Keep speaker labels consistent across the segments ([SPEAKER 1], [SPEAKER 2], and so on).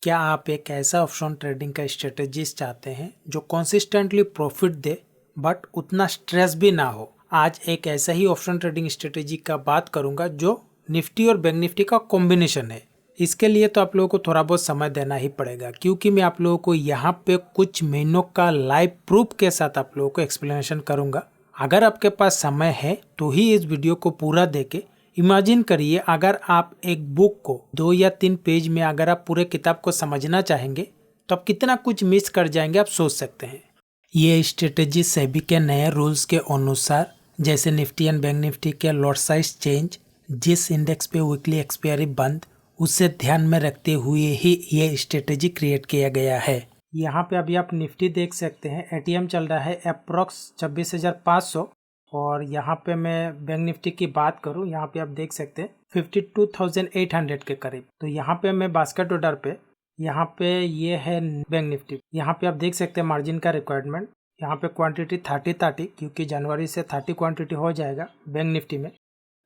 [SPEAKER 1] क्या आप एक ऐसा ऑप्शन ट्रेडिंग का स्ट्रेटेजिस्ट चाहते हैं जो कंसिस्टेंटली प्रॉफिट दे बट उतना स्ट्रेस भी ना हो? आज एक ऐसा ही ऑप्शन ट्रेडिंग स्ट्रेटेजी का बात करूंगा जो निफ्टी और बैंक निफ्टी का कॉम्बिनेशन है। इसके लिए तो आप लोगों को थोड़ा बहुत समय देना ही पड़ेगा, क्योंकि मैं आप लोगों को यहाँ पे कुछ महीनों का लाइव प्रूफ के साथ आप लोगों को एक्सप्लेनेशन करूंगा। अगर आपके पास समय है तो ही इस वीडियो को पूरा देखे। इमेजिन करिए, अगर आप एक बुक को 2 या 3 पेज में अगर आप पूरे किताब को समझना चाहेंगे तो आप कितना कुछ मिस कर जाएंगे, आप सोच सकते हैं। ये स्ट्रेटेजी सेबी के नए रूल्स के अनुसार, जैसे निफ्टी एंड बैंक निफ्टी के लॉट साइज चेंज, जिस इंडेक्स पे वीकली एक्सपायरी बंद, उसे ध्यान में रखते हुए ही ये स्ट्रेटेजी क्रिएट किया गया है। यहाँ पे अभी आप निफ्टी देख सकते हैं, एटीएम चल रहा है अप्रॉक्स 26,500। और यहाँ पे मैं बैंक निफ्टी की बात करूँ, यहाँ पे आप देख सकते हैं 52,800 के करीब। तो यहाँ पे मैं बास्केट ऑर्डर पे, यहाँ पे ये है बैंक निफ्टी। यहाँ पे आप देख सकते हैं मार्जिन का रिक्वायरमेंट, यहाँ पे क्वांटिटी 30, क्योंकि जनवरी से 30 क्वांटिटी हो जाएगा बैंक निफ्टी में।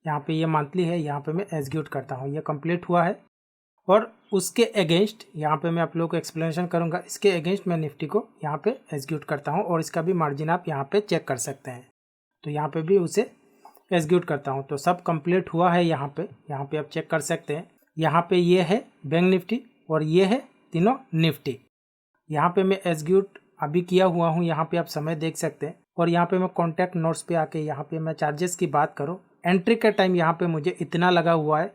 [SPEAKER 1] यहाँ पे ये मंथली है, यहाँ पे मैं एग्जीक्यूट करता हूँ, ये कंप्लीट हुआ है। और उसके अगेंस्ट यहाँ पे मैं आप लोगों को एक्सप्लेनेशन करूँगा, इसके अगेंस्ट मैं निफ्टी को यहाँ पे एग्जीक्यूट करता हूँ और इसका भी मार्जिन आप यहाँ पे चेक कर सकते हैं। तो यहाँ पे भी उसे एग्जीक्यूट करता हूँ, तो सब कंप्लीट हुआ है। यहाँ पे आप चेक कर सकते हैं। यहाँ पे ये है बैंक निफ्टी और ये है तीनों निफ्टी। यहाँ पे मैं एग्जीक्यूट अभी किया हुआ हूँ, यहाँ पे आप समय देख सकते हैं। और यहाँ पे मैं कॉन्टैक्ट नोट्स पे आके यहाँ पे मैं चार्जेस की बात करूँ, एंट्री का टाइम यहाँ पे मुझे इतना लगा हुआ है।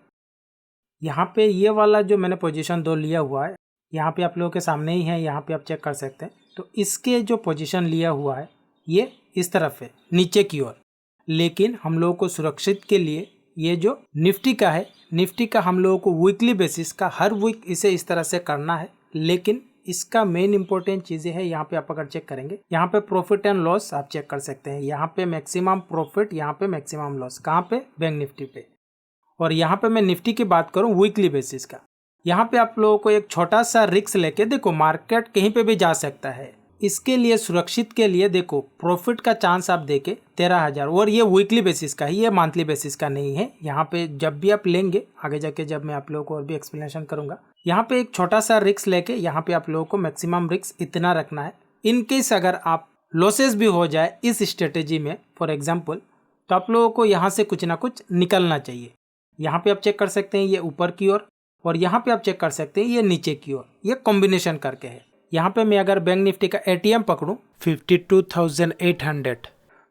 [SPEAKER 1] यहाँ पे ये वाला जो मैंने पोजीशन 2 लिया हुआ है, यहाँ पे आप लोगों के सामने ही है, यहाँ पे आप चेक कर सकते हैं। तो इसके जो पोजीशन लिया हुआ है ये इस तरफ है, नीचे की ओर। लेकिन हम लोगों को सुरक्षित के लिए ये जो निफ्टी का है, निफ्टी का हम लोगों को वीकली बेसिस का हर वीक इसे इस तरह से करना है। लेकिन इसका मेन इंपॉर्टेंट चीज़ें है, यहाँ पे आप अगर चेक करेंगे, यहाँ पे प्रॉफिट एंड लॉस आप चेक कर सकते हैं। यहाँ पे मैक्सिमम प्रॉफिट, यहाँ पे मैक्सिमम लॉस, कहाँ पे? बैंक निफ्टी पे। और यहाँ पे मैं निफ्टी की बात करूँ वीकली बेसिस का, यहाँ पे आप लोगों को एक छोटा सा रिस्क लेके, देखो मार्केट कहीं पे भी जा सकता है, इसके लिए सुरक्षित के लिए देखो प्रॉफिट का चांस आप देके 13,000, और ये वीकली बेसिस का ही, ये मंथली बेसिस का नहीं है। यहाँ पे जब भी आप लेंगे, आगे जाके जब मैं आप लोगों को और भी एक्सप्लेनेशन करूंगा, यहाँ पे एक छोटा सा रिस्क लेके यहाँ पे आप लोगों को मैक्सिमम रिस्क इतना रखना है। इन केस अगर आप लॉसेस भी हो जाए इस स्ट्रेटेजी में फॉर एग्जाम्पल, तो आप लोगों को यहाँ से कुछ ना कुछ निकलना चाहिए। यहाँ पे आप चेक कर सकते हैं ये ऊपर की ओर, और यहाँ पे आप चेक कर सकते हैं ये नीचे की ओर, ये कॉम्बिनेशन करके है। यहाँ पे मैं अगर बैंक निफ्टी का एटीएम पकड़ूं 52,800,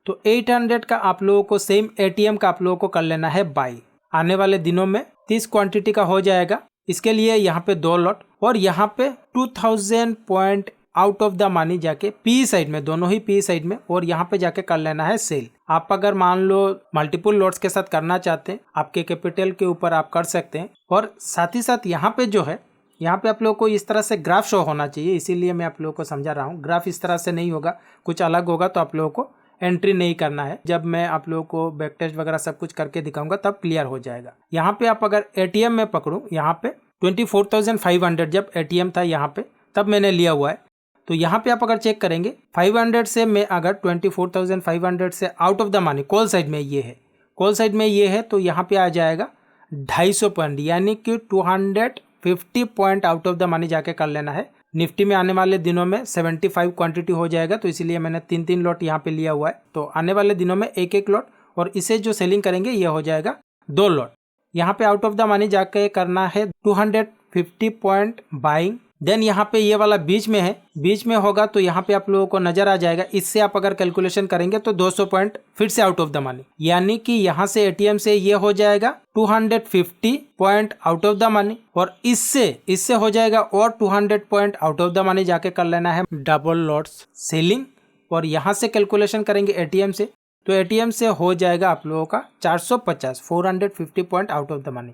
[SPEAKER 1] तो 800 का आप लोगों को सेम एटीएम का आप लोगों को कर लेना है बाई। आने वाले दिनों में 30 क्वांटिटी का हो जाएगा। इसके लिए यहाँ पे 2 लॉट, और यहाँ पे 2000 point out of the money जाके पी साइड में, दोनों ही पी साइड में, और यहाँ पे जाके कर लेना है सेल। आप अगर मान लो मल्टीपल लॉट्स के साथ करना चाहते हैं, आपके कैपिटल के ऊपर आप कर सकते हैं। और साथ ही साथ यहाँ पे जो है, यहाँ पे आप लोगों को इस तरह से ग्राफ शो होना चाहिए, इसीलिए मैं आप लोगों को समझा रहा हूँ। ग्राफ इस तरह से नहीं होगा, कुछ अलग होगा, तो आप लोगों को एंट्री नहीं करना है। जब मैं आप लोगों को बैक टेस्ट वगैरह सब कुछ करके दिखाऊंगा तब क्लियर हो जाएगा। यहाँ पे आप अगर एटीएम में पकड़ूं, यहाँ पे 24,500 जब एटीएम था यहाँ पे, तब मैंने लिया हुआ है। तो यहाँ पे आप अगर चेक करेंगे 500 से मैं अगर 24,500 से out of the money, call side में ये है, कॉल साइड में ये है, तो यहाँ पे आ जाएगा 250 पॉइंट, यानी कि 250 point out of the money जाके कर लेना है। निफ्टी में आने वाले दिनों में 75 क्वांटिटी हो जाएगा, तो इसीलिए मैंने 3 लॉट यहाँ पे लिया हुआ है। तो आने वाले दिनों में 1 लॉट, और इसे जो सेलिंग करेंगे ये हो जाएगा 2 लॉट। यहाँ पे आउट ऑफ द मनी जाके करना है 250 पॉइंट बाइंग। देन यहाँ पे ये वाला बीच में है, बीच में होगा तो यहाँ पे आप लोगों को नजर आ जाएगा। इससे आप अगर कैलकुलेशन करेंगे तो 200 पॉइंट फिर से आउट ऑफ द मनी, यानी कि यहाँ से एटीएम से ये हो जाएगा 250 point out of the money, और इससे हो जाएगा और 200 point out of the money जाके कर लेना है डबल लॉट्स सेलिंग। और यहाँ से कैलकुलेशन करेंगे एटीएम से, तो एटीएम से हो जाएगा आप लोगों का 450 point out of the money.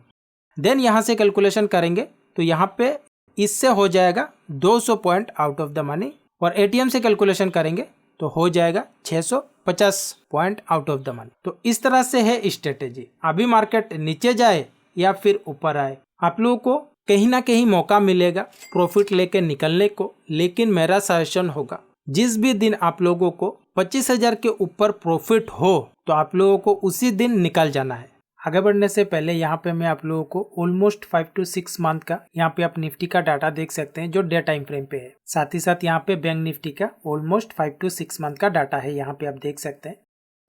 [SPEAKER 1] Then यहाँ से कैलकुलेशन करेंगे तो यहाँ पे इससे हो जाएगा 200 point out of the money, और एटीएम से कैलकुलेशन करेंगे तो हो जाएगा 650 point out of the money. तो इस तरह से है स्ट्रेटेजी। अभी मार्केट नीचे जाए या फिर ऊपर आए, आप लोगों को कहीं ना कहीं मौका मिलेगा प्रॉफिट लेके निकलने को। लेकिन मेरा सजेशन होगा, जिस भी दिन आप लोगों को 25,000 के ऊपर प्रॉफिट हो तो आप लोगों को उसी दिन निकल जाना है। आगे बढ़ने से पहले यहाँ पे मैं आप लोगों को ऑलमोस्ट 5 to 6 मंथ का यहाँ पे आप निफ्टी का डाटा देख सकते हैं जो डे टाइम फ्रेम पे है। साथ ही साथ यहाँ पे बैंक निफ्टी का ऑलमोस्ट 5 to 6 मंथ का डाटा है, यहाँ पे आप देख सकते हैं।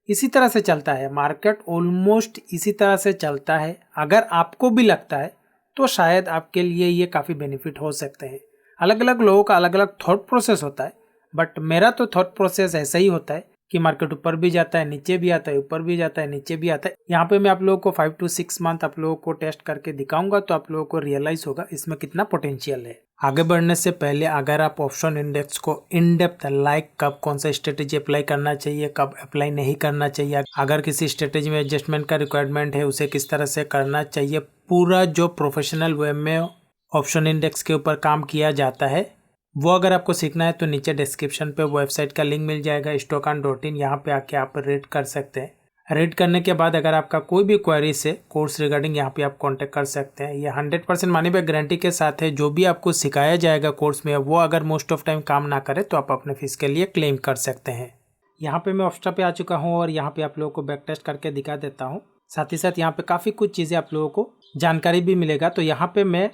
[SPEAKER 1] इसी तरह से चलता है मार्केट, ऑलमोस्ट इसी तरह से चलता है। अगर आपको भी लगता है तो शायद आपके लिए ये काफ़ी बेनिफिट हो सकते हैं। अलग अलग लोगों का अलग अलग थॉट प्रोसेस होता है, बट मेरा तो थॉट प्रोसेस ऐसा ही होता है कि मार्केट ऊपर भी जाता है, नीचे भी आता है, ऊपर भी जाता है, नीचे भी आता है। यहाँ पे मैं आप लोगों को 5 to 6 मंथ आप लोगों को टेस्ट करके दिखाऊंगा, तो आप लोगों को रियलाइज होगा इसमें कितना पोटेंशियल है। आगे बढ़ने से पहले अगर आप ऑप्शन इंडेक्स को इन डेप्थ लाइक कब कौन सा स्ट्रेटेजी अप्लाई करना चाहिए, कब अप्लाई नहीं करना चाहिए, अगर किसी स्ट्रेटेजी में एडजस्टमेंट का रिक्वायरमेंट है उसे किस तरह से करना चाहिए, पूरा जो प्रोफेशनल वे में ऑप्शन इंडेक्स के ऊपर काम किया जाता है वो अगर आपको सीखना है तो नीचे डिस्क्रिप्शन पे वेबसाइट का लिंक मिल जाएगा stockon.in। यहाँ पे आके आप रीड कर सकते हैं। रीड करने के बाद अगर आपका कोई भी क्वेरी से कोर्स रिगार्डिंग यहाँ पे आप कांटेक्ट कर सकते हैं। ये 100% मनी बैक गारंटी के साथ है। जो भी आपको सिखाया जाएगा कोर्स में वो अगर मोस्ट ऑफ टाइम काम ना करे तो आप अपने फीस के लिए क्लेम कर सकते हैं। यहाँ पे मैं ऑप्स्टा पे आ चुका हूँ और यहाँ पे आप लोगों को बैक टेस्ट करके दिखा देता हूँ। साथ ही साथ यहाँ पे काफ़ी कुछ चीज़ें आप लोगों को जानकारी भी मिलेगा। तो यहाँ पे मैं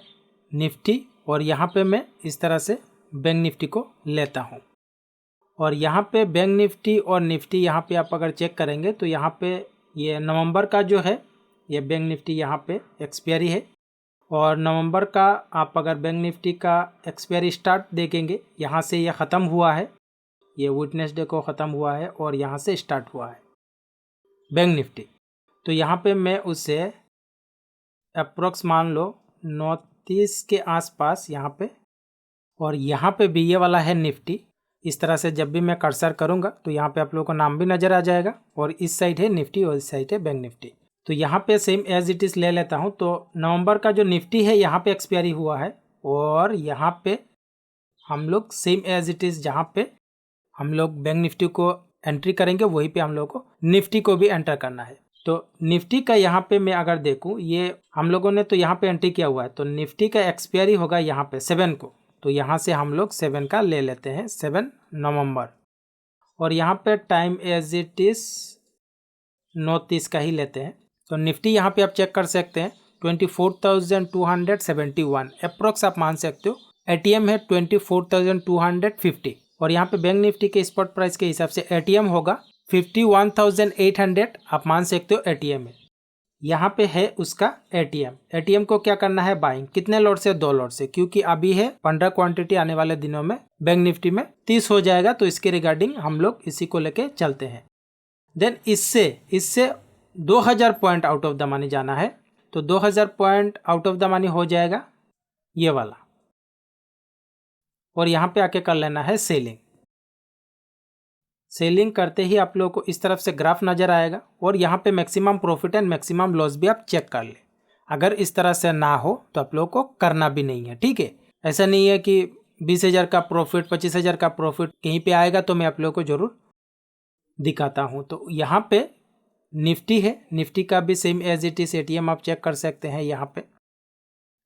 [SPEAKER 1] निफ्टी और यहाँ पे मैं इस तरह से बैंक निफ्टी को लेता हूँ और यहाँ पे बैंक निफ्टी और निफ्टी यहाँ पे आप अगर चेक करेंगे तो यहाँ पे ये नवंबर का जो है ये बैंक निफ्टी यहाँ पे एक्सपायरी है और नवंबर का आप अगर बैंक निफ्टी का एक्सपायरी स्टार्ट देखेंगे यहाँ से ये ख़त्म हुआ है, ये वेडनेसडे को ख़त्म हुआ है और यहाँ से स्टार्ट हुआ है बैंक निफ्टी। तो यहाँ पे मैं उसे अप्रोक्स मान लो 29 के आसपास यहाँ पे, और यहाँ पे भी ये वाला है निफ्टी। इस तरह से जब भी मैं कर्सर करूँगा तो यहाँ पे आप लोगों को नाम भी नज़र आ जाएगा और इस साइड है निफ्टी और इस साइड है बैंक निफ्टी। तो यहाँ पे सेम एज इट इज़ ले लेता हूँ। तो नवंबर का जो निफ्टी है यहाँ पे एक्सपायरी हुआ है और यहाँ पे हम लोग सेम एज इट इज़ जहाँ पे हम लोग बैंक निफ्टी को एंट्री करेंगे वहीं पे हम लोग को निफ्टी को भी एंटर करना है। तो निफ्टी का यहाँ पे मैं अगर देखूँ ये हम लोगों ने तो यहाँ पे एंट्री किया हुआ है, तो निफ्टी का एक्सपायरी होगा यहाँ पे 7 को। तो यहाँ से हम लोग 7 का ले लेते हैं, 7 नवंबर, और यहाँ पे टाइम एज इट इज़ 29 का ही लेते हैं। तो निफ्टी यहाँ पे आप चेक कर सकते हैं 24,271 अप्रोक्स आप मान सकते हो। एटीएम है 24,250 और यहाँ पे बैंक निफ्टी के स्पॉट प्राइस के हिसाब से एटीएम होगा 51,800 आप मान सकते हो एटीएम है। यहाँ पे है उसका एटीएम को क्या करना है, बाइंग। कितने लॉट से, 2 लॉट से, क्योंकि अभी है 15 क्वांटिटी, आने वाले दिनों में बैंक निफ्टी में 30 हो जाएगा। तो इसके रिगार्डिंग हम लोग इसी को लेके चलते हैं। देन इससे 2000 point out of the money जाना है। तो 2000 point out of the money हो जाएगा ये वाला, और यहाँ पे आके कर लेना है सेलिंग करते ही आप लोगों को इस तरफ से ग्राफ नज़र आएगा और यहाँ पे maximum profit and maximum loss भी आप चेक कर ले। अगर इस तरह से ना हो तो आप लोगों को करना भी नहीं है, ठीक है। ऐसा नहीं है कि 20,000 का प्रॉफिट 25,000 का प्रॉफिट कहीं पे आएगा तो मैं आप लोगों को ज़रूर दिखाता हूँ। तो यहाँ पे निफ्टी है, निफ्टी का भी same as it is ATM आप चेक कर सकते हैं। यहाँ पे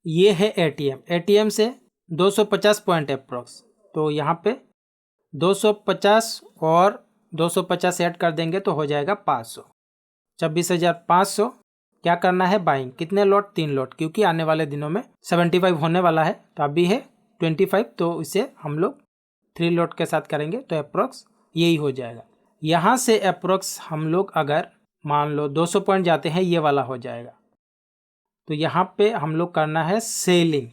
[SPEAKER 1] ये है एटीएम से 250 पॉइंट अप्रोक्स। तो यहाँ पे 250 और 250 ऐड कर देंगे तो हो जाएगा 500, 26,500। क्या करना है, बाइंग। कितने लॉट, 3 लॉट, क्योंकि आने वाले दिनों में 75 होने वाला है। तो अभी है 25, तो इसे हम लोग 3 लॉट के साथ करेंगे तो अप्रोक्स यही हो जाएगा। यहाँ से अप्रोक्स हम लोग अगर मान लो 200 पॉइंट जाते हैं, ये वाला हो जाएगा। तो यहाँ पे हम लोग करना है सेलिंग,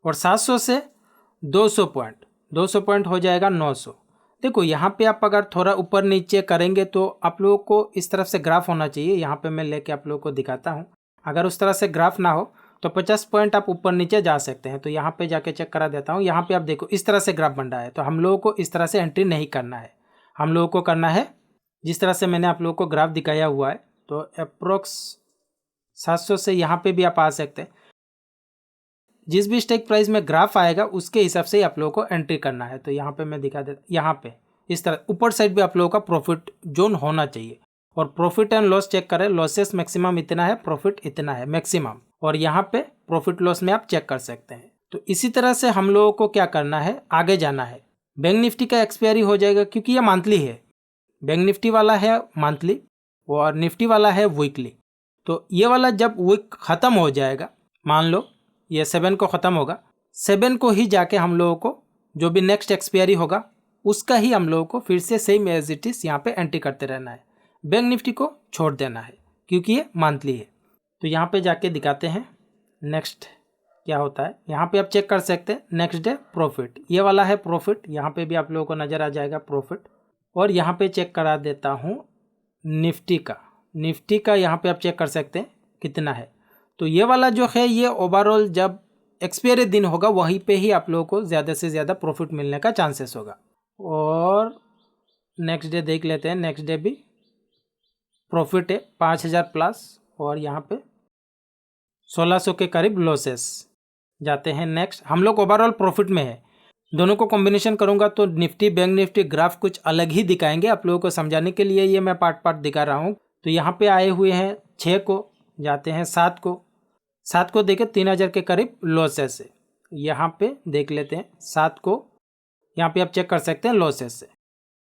[SPEAKER 1] और 700 से 200 पॉइंट हो जाएगा 900। देखो यहाँ पे आप अगर थोड़ा ऊपर नीचे करेंगे तो आप लोगों को इस तरफ से ग्राफ होना चाहिए। यहाँ पे मैं लेके आप लोगों को दिखाता हूँ। अगर उस तरह से ग्राफ ना हो तो 50 पॉइंट आप ऊपर नीचे जा सकते हैं। तो यहाँ पे जाके चेक करा देता हूँ। यहाँ पे आप देखो इस तरह से ग्राफ बन रहा है। तो हम लोगों को इस तरह से एंट्री नहीं करना है, हम लोगों को करना है जिस तरह से मैंने आप लोगों को ग्राफ दिखाया हुआ है। तो अप्रोक्स 700 से यहाँ पे भी आप आ सकते हैं। जिस भी स्टेक प्राइस में ग्राफ आएगा उसके हिसाब से आप लोगों को एंट्री करना है। तो यहाँ पे मैं दिखा देता, यहाँ पे इस तरह ऊपर साइड भी आप लोगों का प्रॉफिट जोन होना चाहिए, और प्रॉफिट एंड लॉस चेक करें। लॉसेस मैक्सिमम इतना है, प्रॉफिट इतना है मैक्सिमम, और यहाँ पे प्रॉफिट लॉस में आप चेक कर सकते हैं। तो इसी तरह से हम लोगों को क्या करना है, आगे जाना है। बैंक निफ्टी का एक्सपायरी हो जाएगा क्योंकि ये मंथली है, बैंक निफ्टी वाला है मंथली, और निफ्टी वाला है वीकली। तो ये वाला जब वीक ख़त्म हो जाएगा, मान लो ये 7 को ख़त्म होगा, 7 को ही जाके हम लोगों को जो भी नेक्स्ट एक्सपायरी होगा उसका ही हम लोगों को फिर से सेम एज इट इज़ यहाँ पे एंट्री करते रहना है। बैंक निफ्टी को छोड़ देना है क्योंकि ये मंथली है। तो यहाँ पे जाके दिखाते हैं नेक्स्ट क्या होता है। यहाँ पे आप चेक कर सकते हैं नेक्स्ट डे प्रॉफिट, ये वाला है प्रॉफिट, यहाँ पे भी आप लोगों को नज़र आ जाएगा प्रॉफिट। और यहाँ पे चेक करा देता हूँ निफ्टी का यहाँ पे आप चेक कर सकते हैं कितना है। तो ये वाला जो है ये ओवरऑल जब एक्सपायरी दिन होगा वहीं पे ही आप लोगों को ज़्यादा से ज़्यादा प्रॉफिट मिलने का चांसेस होगा। और नेक्स्ट डे देख लेते हैं, नेक्स्ट डे भी प्रॉफिट है 5000 प्लस और यहाँ पे 1600 के करीब लॉसेस जाते हैं। नेक्स्ट हम लोग ओवरऑल प्रॉफिट में है। दोनों को कॉम्बिनेशन करूंगा तो निफ्टी बैंक निफ्टी ग्राफ कुछ अलग ही दिखाएंगे। आप लोगों को समझाने के लिए ये मैं पार्ट दिखा रहा हूँ। तो यहाँ पे आए हुए हैं 6 को, जाते हैं 7 को देखे 3000 के करीब लॉसेस है। यहाँ पे देख लेते हैं 7 को, यहाँ पे आप चेक कर सकते हैं लॉसेस है।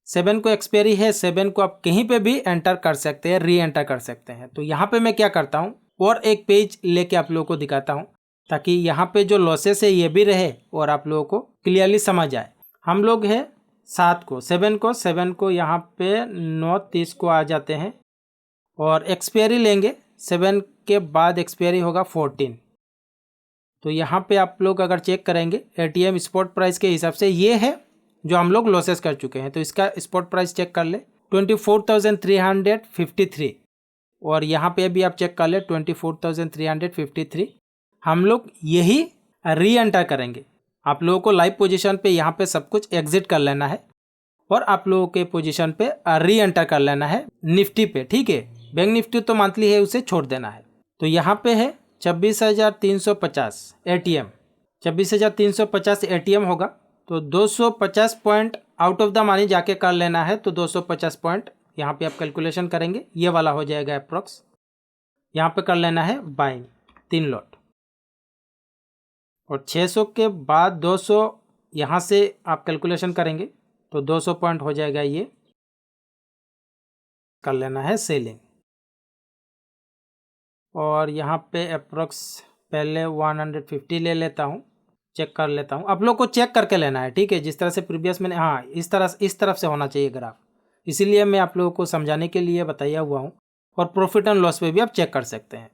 [SPEAKER 1] 7 को एक्सपायरी है, 7 को आप कहीं पे भी एंटर कर सकते हैं, री एंटर कर सकते हैं। तो यहाँ पे मैं क्या करता हूँ और एक पेज लेके आप लोगों को दिखाता हूँ ताकि यहाँ पे जो लॉसेस है ये भी रहे और आप लोगों को क्लियरली समझ आए। हम लोग है 7 को यहाँ पे 9:30 को आ जाते हैं और एक्सपायरी लेंगे 7 के बाद एक्सपायरी होगा 14। तो यहाँ पे आप लोग अगर चेक करेंगे एटीएम स्पॉट प्राइस के हिसाब से ये है जो हम लोग लॉसेस कर चुके हैं। तो इसका स्पॉट प्राइस चेक कर ले 24,353 और यहाँ पे भी आप चेक कर ले 24,353। हम लोग यही री एंटर करेंगे। आप लोगों को लाइव पोजीशन पे यहाँ पे सब कुछ एग्जिट कर लेना है और आप लोगों के पोजीशन पे री एंटर कर लेना है निफ्टी पे, ठीक है। बैंक निफ्टी तो मंथली है, उसे छोड़ देना है। तो यहाँ पे है 26,350 एटीएम, 26,350 एटीएम होगा। तो 250 point out of the money जाके कर लेना है। तो 250 पॉइंट यहाँ पे आप कैलकुलेशन करेंगे, ये वाला हो जाएगा अप्रॉक्स। यहाँ पे कर लेना है बाइंग 3 लॉट और 600 के बाद 200 यहाँ से आप कैलकुलेशन करेंगे तो 200 पॉइंट हो जाएगा, ये कर लेना है सेलिंग। और यहाँ पे अप्रॉक्स पहले 150 ले लेता हूँ, चेक कर लेता हूँ। आप लोग को चेक करके लेना है, ठीक है। जिस तरह से प्रीवियस मैंने, हाँ इस तरफ से होना चाहिए ग्राफ, इसीलिए मैं आप लोगों को समझाने के लिए बताया हुआ हूँ। और प्रॉफिट एंड लॉस पे भी आप चेक कर सकते हैं।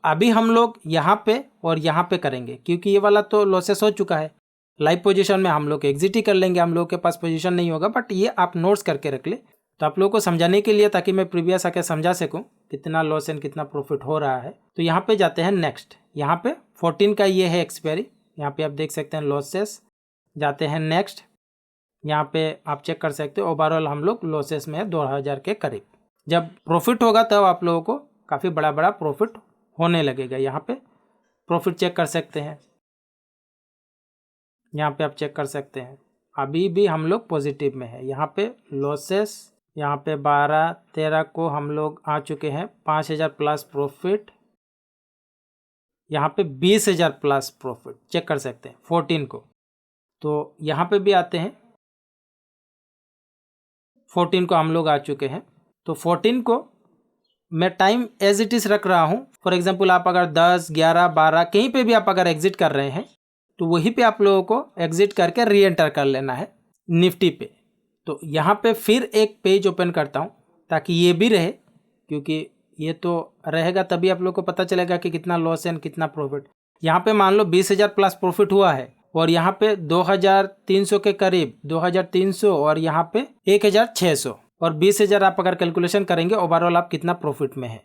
[SPEAKER 1] अभी हम लोग यहाँ पे और यहाँ पे करेंगे क्योंकि ये वाला तो लॉसेस हो चुका है। लाइव पोजीशन में हम लोग एग्जिट ही कर लेंगे, हम लोग के पास पोजीशन नहीं होगा। बट ये आप नोट्स करके रख ले तो आप लोगों को समझाने के लिए, ताकि मैं प्रीवियस आके समझा सकूं कितना लॉस एंड कितना प्रॉफिट हो रहा है। तो यहाँ पे जाते हैं नेक्स्ट, यहाँ पे 14 का ये है एक्सपायरी, यहाँ पे आप देख सकते हैं लॉसेस। जाते हैं नेक्स्ट, यहाँ पे आप चेक कर सकते हो ओवरऑल हम लोग लॉसेस में है 2000 के करीब। जब प्रॉफिट होगा तब आप लोगों को काफ़ी बड़ा प्रॉफिट होने लगेगा। यहाँ पे प्रॉफिट चेक कर सकते हैं, यहाँ पे आप चेक कर सकते हैं अभी भी हम लोग पॉजिटिव में है। यहाँ पे लॉसेस, यहाँ पे 12-13 को हम लोग आ चुके हैं 5000 प्लस प्रॉफिट, यहाँ पे 20,000 प्लस प्रॉफिट चेक कर सकते हैं 14 को। तो यहाँ पे भी आते हैं 14 को हम लोग आ चुके हैं। तो 14 को मैं टाइम एज इट इज़ रख रहा हूँ। फॉर एग्जांपल आप अगर 10, 11, 12 कहीं पे भी आप अगर एग्जिट कर रहे हैं तो वहीं पे आप लोगों को एग्जिट करके री एंटर कर लेना है निफ्टी पे। तो यहाँ पे फिर एक पेज ओपन करता हूँ ताकि ये भी रहे, क्योंकि ये तो रहेगा तभी आप लोग को पता चलेगा कि कितना लॉस है कितना प्रॉफिट। यहाँ पे मान लो 20,000 प्लस प्रॉफिट हुआ है और यहाँ पे 2300 के करीब 2300 और यहाँ पे 1600 और 20,000 आप अगर कैलकुलेशन करेंगे ओवरऑल आप कितना प्रॉफिट में है।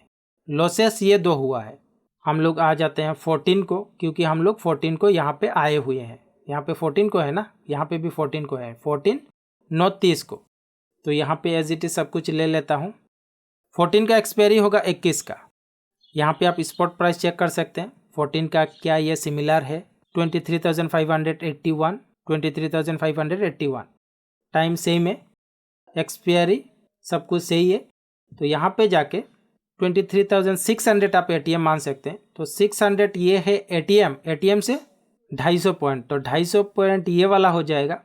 [SPEAKER 1] लॉसेस ये 2 हुआ है। हम लोग आ जाते हैं 14 को, क्योंकि हम लोग 14 को यहाँ पे आए हुए हैं। यहाँ पे 14 को है ना, यहाँ पे भी 14 को है, 14 9:30 को। तो यहाँ पे एज इट इज सब कुछ ले लेता हूँ। 14 का एक्सपायरी होगा 21 का। यहाँ पे आप स्पॉट प्राइस चेक कर सकते हैं 14 का क्या ये सिमिलर है 23,581, 23,581 टाइम सेम है, एक्सपायरी सब कुछ सही है। तो यहाँ पे जाके 23,600 आप एटीएम मान सकते हैं। तो 600 ये है एटीएम से 250 पॉइंट, तो 250 पॉइंट ये वाला हो जाएगा।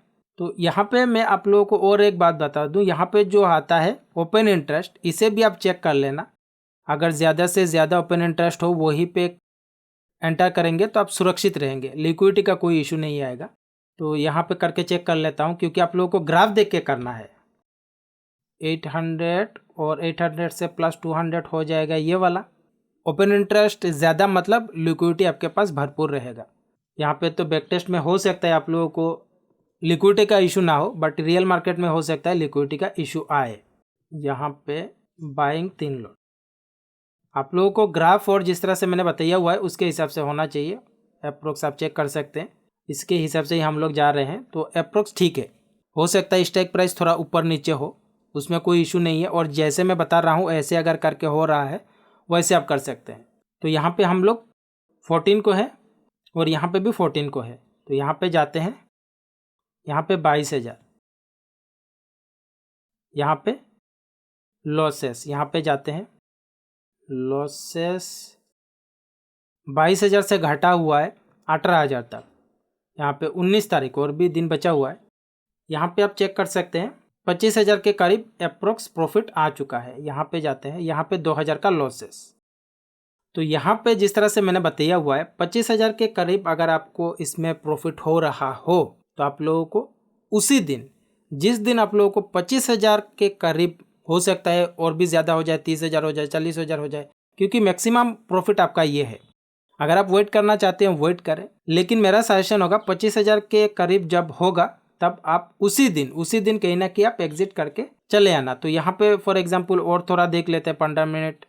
[SPEAKER 1] तो यहाँ पे मैं आप लोगों को और एक बात बता दूँ, यहाँ पे जो आता है ओपन इंटरेस्ट, इसे भी आप चेक कर लेना। अगर ज़्यादा से ज़्यादा ओपन इंटरेस्ट हो वही पे एंटर करेंगे तो आप सुरक्षित रहेंगे, लिक्विडिटी का कोई इशू नहीं आएगा। तो यहाँ पे करके चेक कर लेता हूँ, क्योंकि आप लोगों को ग्राफ देख के करना है। 800 और 800 से प्लस 200 हो जाएगा ये वाला। ओपन इंटरेस्ट ज़्यादा मतलब लिक्विडिटी आपके पास भरपूर रहेगा। यहाँ पे तो बैक टेस्ट में हो सकता है आप लोगों को लिक्विडिटी का इशू ना हो, बट रियल मार्केट में हो सकता है लिक्विडिटी का इशू आए। यहाँ पे बाइंग 3 लॉट आप लोगों को ग्राफ और जिस तरह से मैंने बताया हुआ है उसके हिसाब से होना चाहिए। अप्रोक्स आप चेक कर सकते हैं, इसके हिसाब से ही हम लोग जा रहे हैं, तो अप्रोक्स ठीक है। हो सकता है स्ट्राइक प्राइस थोड़ा ऊपर नीचे हो, उसमें कोई इशू नहीं है। और जैसे मैं बता रहा हूँ ऐसे अगर करके हो रहा है वैसे आप कर सकते हैं। तो यहाँ पे हम लोग 14 को है और यहाँ पे भी 14 को है, तो यहाँ पे जाते हैं। यहाँ पे 22,000, यहाँ पे लॉसेस, यहाँ पे जाते हैं लॉसेस 22,000 से घटा हुआ है 18,000 तक। यहाँ पे 19 तारीख और भी दिन बचा हुआ है। यहाँ पे आप चेक कर सकते हैं 25,000 के करीब अप्रोक्स प्रॉफिट आ चुका है। यहाँ पे जाते हैं, यहाँ पे 2,000 का लॉसेस। तो यहाँ पे जिस तरह से मैंने बताया हुआ है 25,000 के करीब अगर आपको इसमें प्रॉफिट हो रहा हो तो आप लोगों को उसी दिन, जिस दिन आप लोगों को 25,000 के करीब, हो सकता है और भी ज़्यादा हो जाए, 30,000 हो जाए, 40,000 हो जाए, क्योंकि मैक्सिमम प्रॉफिट आपका ये है। अगर आप वेट करना चाहते हैं वेट करें, लेकिन मेरा सजेशन होगा 25,000 के करीब जब होगा तब आप उसी दिन कहीं ना कहीं आप एग्जिट करके चले आना। तो यहाँ पे फॉर एग्जांपल और थोड़ा देख लेते हैं 15 मिनट।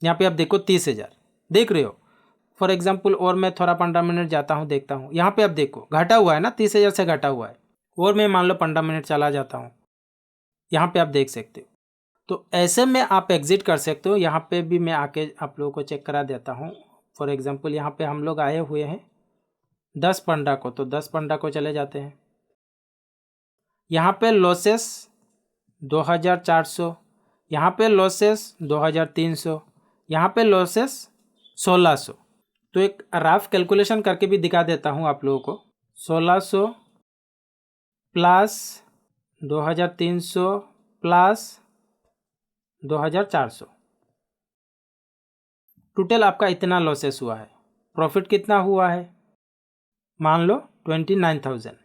[SPEAKER 1] यहाँ पे आप देखो 30,000 देख रहे हो फॉर एग्जांपल, और मैं थोड़ा 15 मिनट जाता हूँ देखता हूँ। यहाँ पे आप देखो घटा हुआ है ना, 30,000 से घटा हुआ है, और मैं मान लो 15 मिनट चला जाता हूँ, यहाँ पे आप देख सकते हो। तो ऐसे में आप एग्जिट कर सकते हो। यहाँ पे भी मैं आके आप लोगों को चेक करा देता हूँ। फॉर एग्जांपल यहाँ पे हम लोग आए हुए हैं 10-15 को, तो 10-15 को चले जाते हैं। यहाँ पे लॉसेस 2,400, यहाँ पे लॉसेस 2,300, यहाँ पे लॉसेस 1,600। तो एक रफ कैलकुलेशन करके भी दिखा देता हूँ आप लोगों को। 1,600 प्लस 2,300 प्लस 2,400, टोटल आपका इतना लॉसेस हुआ है। प्रॉफिट कितना हुआ है, मान लो 29,000।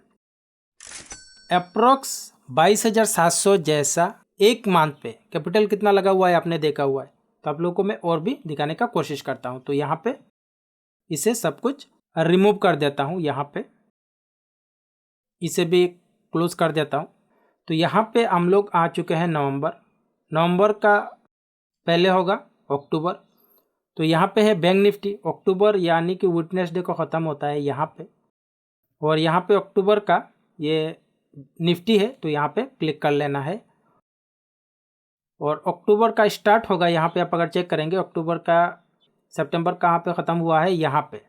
[SPEAKER 1] अप्रोक्स 22,700 जैसा एक मंथ पे कैपिटल कितना लगा हुआ है आपने देखा हुआ है। तो आप लोगों को मैं और भी दिखाने का कोशिश करता हूँ। तो यहाँ पे इसे सब कुछ रिमूव कर देता हूँ, यहाँ पे इसे भी क्लोज कर देता हूँ। तो यहाँ पे हम लोग आ चुके हैं नवंबर का पहले होगा अक्टूबर। तो यहाँ पे है बैंक निफ्टी अक्टूबर, यानी कि विटनेस को ख़त्म होता है यहाँ पे, और यहाँ पे अक्टूबर का ये निफ्टी है, तो यहाँ पे क्लिक कर लेना है। और अक्टूबर का स्टार्ट होगा यहाँ पे, आप अगर चेक करेंगे अक्टूबर का, सितंबर कहाँ पे ख़त्म हुआ है यहाँ पे,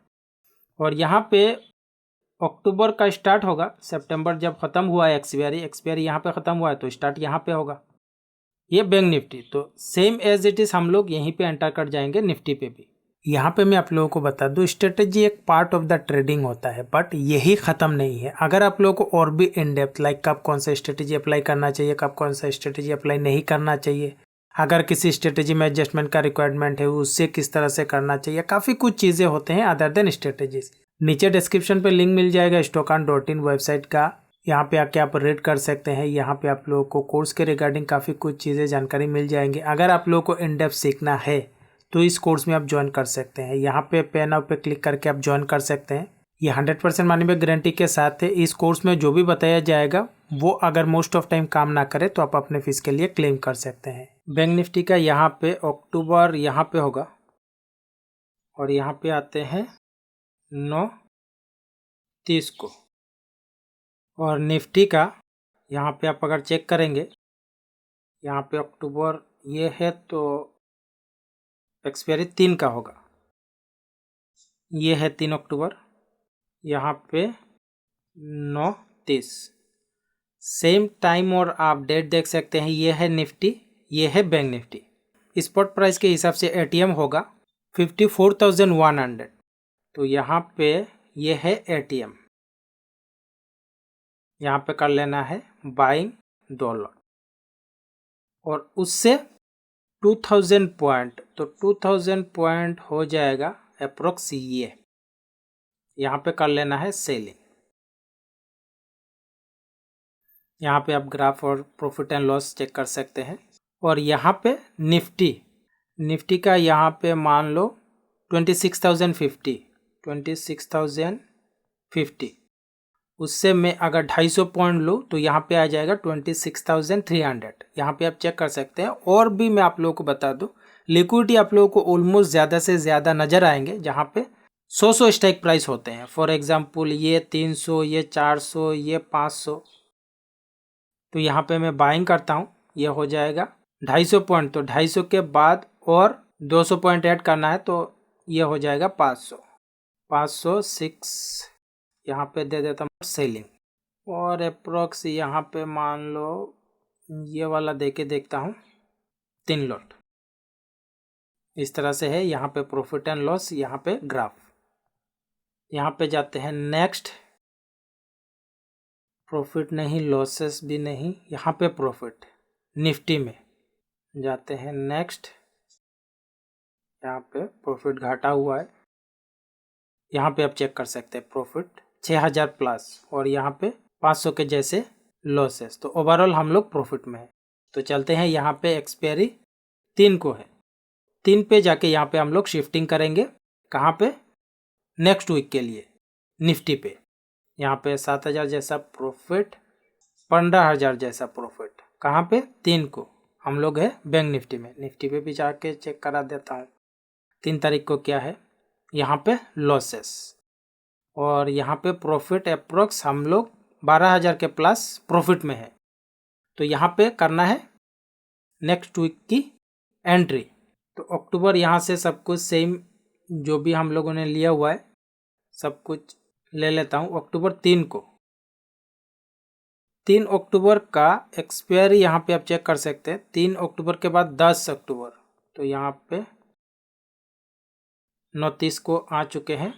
[SPEAKER 1] और यहाँ पे अक्टूबर का स्टार्ट होगा, सितंबर जब ख़त्म हुआ है एक्सपायरी यहाँ पे ख़त्म हुआ है, तो स्टार्ट यहाँ पे होगा ये बैंक निफ्टी। तो सेम एज इट इज़ हम लोग यहीं पे एंटर कर जाएंगे निफ्टी पे भी। यहाँ पे मैं आप लोगों को बता दूँ, स्ट्रेटेजी एक पार्ट ऑफ द ट्रेडिंग होता है, बट यही ख़त्म नहीं है। अगर आप लोगों को और भी इन डेप्थ, लाइक कब कौन सा स्ट्रेटेजी अप्लाई करना चाहिए, कब कौन सा स्ट्रेटेजी अप्लाई नहीं करना चाहिए, अगर किसी स्ट्रेटेजी में एडजस्टमेंट का रिक्वायरमेंट है उससे किस तरह से करना चाहिए, काफ़ी कुछ चीज़ें होते हैं अदर देन स्ट्रेटेजीज। नीचे डिस्क्रिप्शन पे लिंक मिल जाएगा stockon.in वेबसाइट का, यहाँ पे आके आप रीड कर सकते हैं। यहाँ पे आप लोगों को कोर्स के रिगार्डिंग काफ़ी कुछ चीज़ें जानकारी मिल जाएंगी। अगर आप लोगों को इन डेप्थ सीखना है तो इस कोर्स में आप ज्वाइन कर सकते हैं। यहाँ पे पे नाउ पे क्लिक करके आप ज्वाइन कर सकते हैं। ये 100% मनी बैक गारंटी के साथ है। इस कोर्स में जो भी बताया जाएगा वो अगर मोस्ट ऑफ टाइम काम ना करे तो आप अपने फीस के लिए क्लेम कर सकते हैं। बैंक निफ्टी का यहाँ पे अक्टूबर यहाँ पे होगा, और यहाँ पे आते हैं 9/30 को, और निफ्टी का यहाँ पे आप अगर चेक करेंगे यहाँ पे अक्टूबर ये है तो एक्सपायरी 3 का होगा, ये है 3 अक्टूबर, यहाँ पे 9/30 सेम टाइम, और आप डेट देख सकते हैं। ये है निफ्टी, ये है बैंक निफ्टी। स्पॉट प्राइस के हिसाब से एटीएम होगा 54,100। तो यहाँ पे ये है एटीएम, यहाँ पे कर लेना है बाइंग 2 लॉट और उससे 2000 पॉइंट, तो 2000 पॉइंट हो जाएगा अप्रोक्स ये। यहाँ पे कर लेना है सेलिंग। यहाँ पे आप ग्राफ और प्रॉफिट एंड लॉस चेक कर सकते हैं। और यहाँ पे निफ्टी का यहाँ पे मान लो 26,050 उससे मैं अगर 250 पॉइंट लूँ तो यहाँ पे आ जाएगा 26,300। यहाँ पे आप चेक कर सकते हैं। और भी मैं आप लोगों को बता दूँ, लिक्विडिटी आप लोगों को ऑलमोस्ट ज़्यादा से ज़्यादा नज़र आएंगे जहाँ पे 100 स्ट्राइक प्राइस होते हैं। फॉर एग्जांपल ये 300, ये 400, ये 500। तो यहाँ पे मैं बाइंग करता हूँ, ये हो जाएगा 250 पॉइंट। तो 250 के बाद और 200 पॉइंट ऐड करना है तो ये हो जाएगा 506। यहाँ पे दे देता हूँ सेलिंग। और अप्रोक्स यहाँ पे मान लो ये वाला दे के देखता हूँ 3 लॉट। इस तरह से है यहाँ पे प्रॉफिट एंड लॉस, यहाँ पे ग्राफ। यहाँ पे जाते हैं नेक्स्ट, प्रॉफिट नहीं लॉसेस भी नहीं, यहाँ पे प्रॉफिट निफ्टी में जाते हैं नेक्स्ट। यहाँ पे प्रॉफिट घाटा हुआ है, यहाँ पे आप चेक कर सकते हैं प्रॉफिट 6000 प्लस और यहाँ पे 500 के जैसे लॉसेस। तो ओवरऑल हम लोग प्रॉफिट में है। तो चलते हैं यहाँ पे एक्सपायरी 3 को है, 3 पे जाके यहाँ पे हम लोग शिफ्टिंग करेंगे। कहाँ पे? नेक्स्ट वीक के लिए निफ्टी पे। यहाँ पे 7000 जैसा प्रॉफिट, 15000 जैसा प्रॉफिट। कहाँ पे? 3 को हम लोग है बैंक निफ्टी में। निफ्टी पे भी जाके चेक करा देता हूँ 3 तारीख को क्या है। यहाँ पे लॉसेस और यहाँ पे प्रॉफिट अप्रोक्स हम लोग 12000 के प्लस प्रॉफिट में है। तो यहाँ पे करना है नेक्स्ट वीक की एंट्री। तो अक्टूबर यहाँ से सब कुछ सेम जो भी हम लोगों ने लिया हुआ है सब कुछ ले लेता हूँ। अक्टूबर 3 को, 3 अक्टूबर का एक्सपायरी यहाँ पे आप चेक कर सकते हैं। 3 अक्टूबर के बाद 10 अक्टूबर, तो यहाँ पे 29 को आ चुके हैं।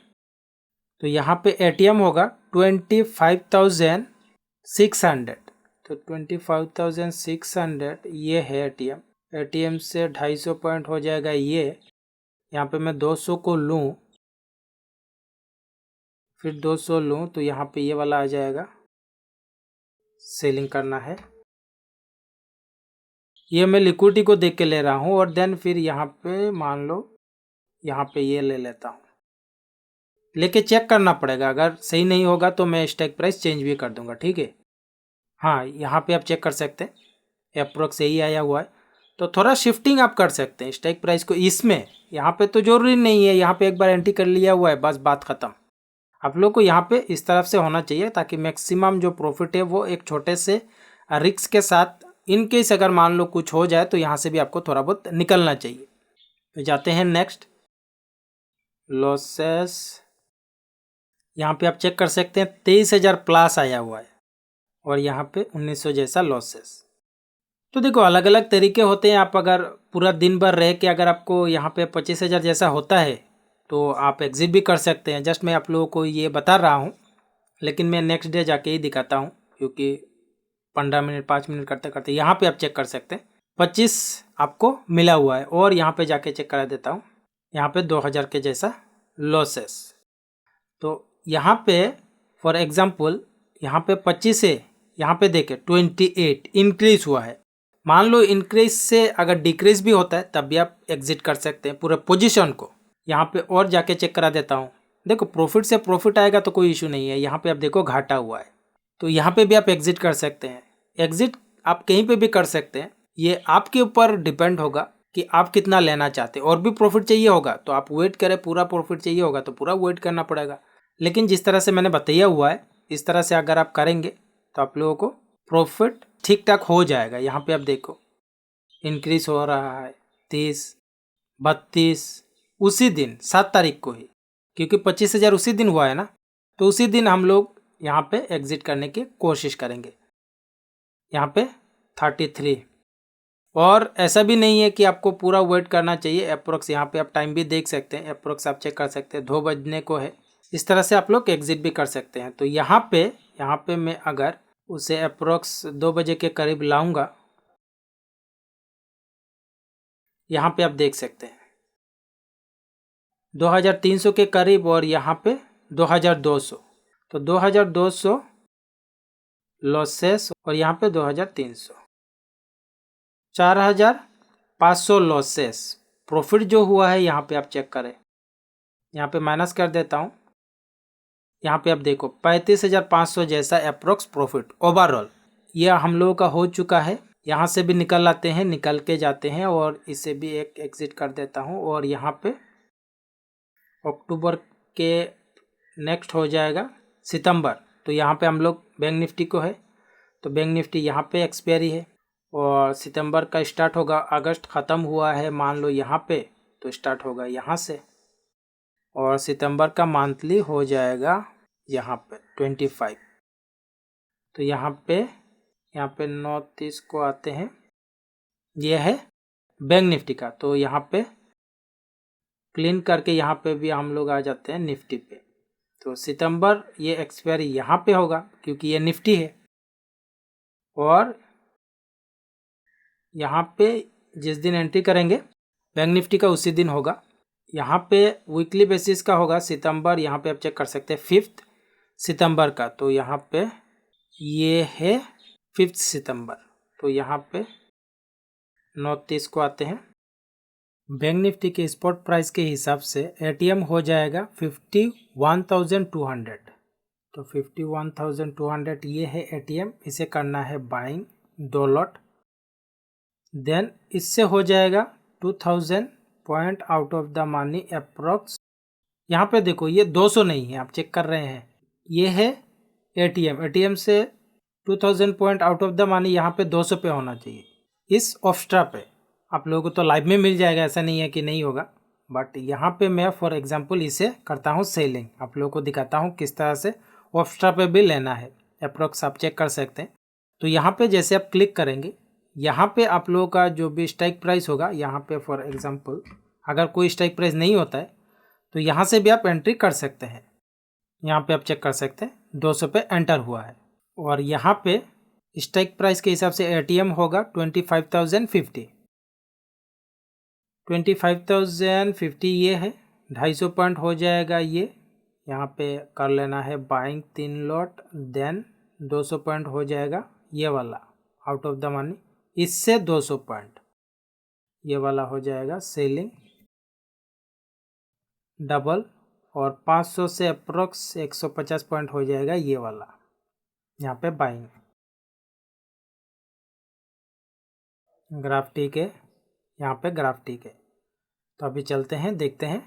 [SPEAKER 1] तो यहाँ पे एटीएम होगा 25,600। तो 25,600 ये है एटीएम। एटीएम से 250 पॉइंट हो जाएगा ये। यहाँ पे मैं 200 को लूँ, फिर 200 लूँ तो यहाँ पे ये वाला आ जाएगा, सेलिंग करना है। ये मैं लिक्विडिटी को देख के ले रहा हूँ और देन फिर यहाँ पे मान लो यहाँ पे ये ले लेता हूँ। लेके चेक करना पड़ेगा, अगर सही नहीं होगा तो मैं स्ट्राइक प्राइस चेंज भी कर दूंगा, ठीक है। हाँ, यहाँ पे आप चेक कर सकते हैं अप्रोक्स यही आया हुआ है। तो थोड़ा शिफ्टिंग आप कर सकते हैं स्ट्राइक प्राइस को इसमें। यहाँ पे तो जरूरी नहीं है, यहाँ पे एक बार एंट्री कर लिया हुआ है बस बात ख़त्म। आप लोग को यहाँ पे इस तरफ से होना चाहिए ताकि मैक्सिमम जो प्रॉफिट है वो एक छोटे से रिस्क के साथ, इन केस अगर मान लो कुछ हो जाए तो यहाँ से भी आपको थोड़ा बहुत निकलना चाहिए। तो जाते हैं नेक्स्ट, लॉसेस। यहाँ पे आप चेक कर सकते हैं 23,000 प्लस आया हुआ है और यहाँ पे 1900 जैसा लॉसेस। तो देखो अलग अलग तरीके होते हैं। आप अगर पूरा दिन भर रह के अगर आपको यहाँ पे 25,000 जैसा होता है तो आप एग्जिट भी कर सकते हैं। जस्ट मैं आप लोगों को ये बता रहा हूँ, लेकिन मैं नेक्स्ट डे जाके ही दिखाता हूँ क्योंकि 15 मिनट 5 मिनट करते करते यहाँ पे आप चेक कर सकते हैं 25 आपको मिला हुआ है। और यहाँ पे जाके चेक करा देता हूँ, यहाँ पे 2000 के जैसा लॉसेस। तो यहाँ पे फॉर एग्जांपल यहाँ पे 25 से यहाँ पे देखे 28 इंक्रीज हुआ है। मान लो इंक्रीज से अगर डिक्रीज भी होता है तब भी आप एग्जिट कर सकते हैं पूरे पोजीशन को। यहाँ पे और जाके चेक करा देता हूँ। देखो प्रॉफिट से प्रॉफिट आएगा तो कोई इशू नहीं है। यहाँ पे आप देखो घाटा हुआ है तो यहाँ पे भी आप एग्जिट कर सकते हैं। एग्जिट आप कहीं पे भी कर सकते हैं, ये आपके ऊपर डिपेंड होगा कि आप कितना लेना चाहते हैं। और भी प्रॉफिट चाहिए होगा तो आप वेट करें, पूरा प्रॉफिट चाहिए होगा तो पूरा वेट करना पड़ेगा। लेकिन जिस तरह से मैंने बताया हुआ है इस तरह से अगर आप करेंगे तो आप लोगों को प्रॉफिट ठीक ठाक हो जाएगा। यहाँ पे आप देखो इंक्रीज हो रहा है 30, 32 उसी दिन 7 तारीख को ही, क्योंकि 25,000 उसी दिन हुआ है ना। तो उसी दिन हम लोग यहाँ पे एग्जिट करने की कोशिश करेंगे। यहाँ पे 33। और ऐसा भी नहीं है कि आपको पूरा वेट करना चाहिए। अप्रोक्स यहाँ पे आप टाइम भी देख सकते हैं, अप्रोक्स आप चेक कर सकते हैं 2 बजने को है। इस तरह से आप लोग एग्जिट भी कर सकते हैं। तो यहाँ पे मैं अगर उसे अप्रोक्स 2 बजे के करीब लाऊंगा। यहाँ पे आप देख सकते हैं 2300 के करीब और यहाँ पे 2200, तो 2200 लॉसेस और यहाँ पे 2300, 4500 लॉसेस। प्रॉफिट जो हुआ है यहाँ पे आप चेक करें, यहाँ पे माइनस कर देता हूँ। यहाँ पे आप देखो 35,500 जैसा अप्रोक्स प्रॉफिट ओवरऑल ये हम लोगों का हो चुका है। यहाँ से भी निकल आते हैं, निकल के जाते हैं और इसे भी एक एग्जिट कर देता हूँ। और यहाँ पे अक्टूबर के नेक्स्ट हो जाएगा सितंबर, तो यहाँ पे हम लोग बैंक निफ्टी को है, तो बैंक निफ्टी यहाँ पे एक्सपायरी है और सितंबर का स्टार्ट होगा। अगस्त ख़त्म हुआ है मान लो यहाँ पे, तो स्टार्ट होगा यहाँ से और सितंबर का मंथली हो जाएगा यहाँ पे 25। तो यहाँ पे 9:30 को आते हैं, ये है बैंक निफ्टी का। तो यहाँ पे क्लीन करके यहाँ पे भी हम लोग आ जाते हैं निफ्टी पे। तो सितंबर ये एक्सपायरी यहाँ पे होगा क्योंकि ये निफ्टी है और यहाँ पे जिस दिन एंट्री करेंगे बैंक निफ्टी का उसी दिन होगा। यहाँ पे वीकली बेसिस का होगा सितंबर, यहाँ पे आप चेक कर सकते हैं 5 सितंबर का। तो यहाँ पे ये है 5 सितंबर, तो यहाँ पे 29 को आते हैं। बैंक निफ्टी के स्पॉट प्राइस के हिसाब से एटीएम हो जाएगा 51,200, तो 51,200 ये है एटीएम। इसे करना है बाइंग 2 लॉट, देन इससे हो जाएगा 2000 point out of the money approx. यहाँ पे देखो ये 200 नहीं है, आप चेक कर रहे हैं, ये है एटीएम से 2000 point out of the money यहाँ पे 200 पे होना चाहिए। इस ऑप्स्ट्रा पे आप लोगों को तो लाइव में मिल जाएगा, ऐसा नहीं है कि नहीं होगा, बट यहाँ पे मैं फॉर एग्जांपल इसे करता हूँ सेलिंग, आप लोगों को दिखाता हूँ किस तरह से ऑप्स्ट्रा पे भी लेना है। अप्रोक्स आप चेक कर सकते हैं। तो यहाँ पे जैसे आप क्लिक करेंगे, यहाँ पे आप लोगों का जो भी स्ट्राइक प्राइस होगा, यहाँ पे फॉर एग्जांपल अगर कोई स्ट्राइक प्राइस नहीं होता है तो यहाँ से भी आप एंट्री कर सकते हैं। यहाँ पे आप चेक कर सकते हैं 200 पे एंटर हुआ है और यहाँ पे स्ट्राइक प्राइस के हिसाब से एटीएम होगा 25,050। 25,050 ये है, 250 पॉइंट हो जाएगा ये। यहाँ पे कर लेना है बाइंग 3 लॉट, देन 200 पॉइंट हो जाएगा ये वाला आउट ऑफ द मनी। इससे 200 पॉइंट ये वाला हो जाएगा सेलिंग डबल, और 500 से अप्रोक्स 150 पॉइंट हो जाएगा ये वाला यहाँ पे बाइंग। ग्राफ ठीक है, यहाँ पे ग्राफ ठीक है। तो अभी चलते हैं, देखते हैं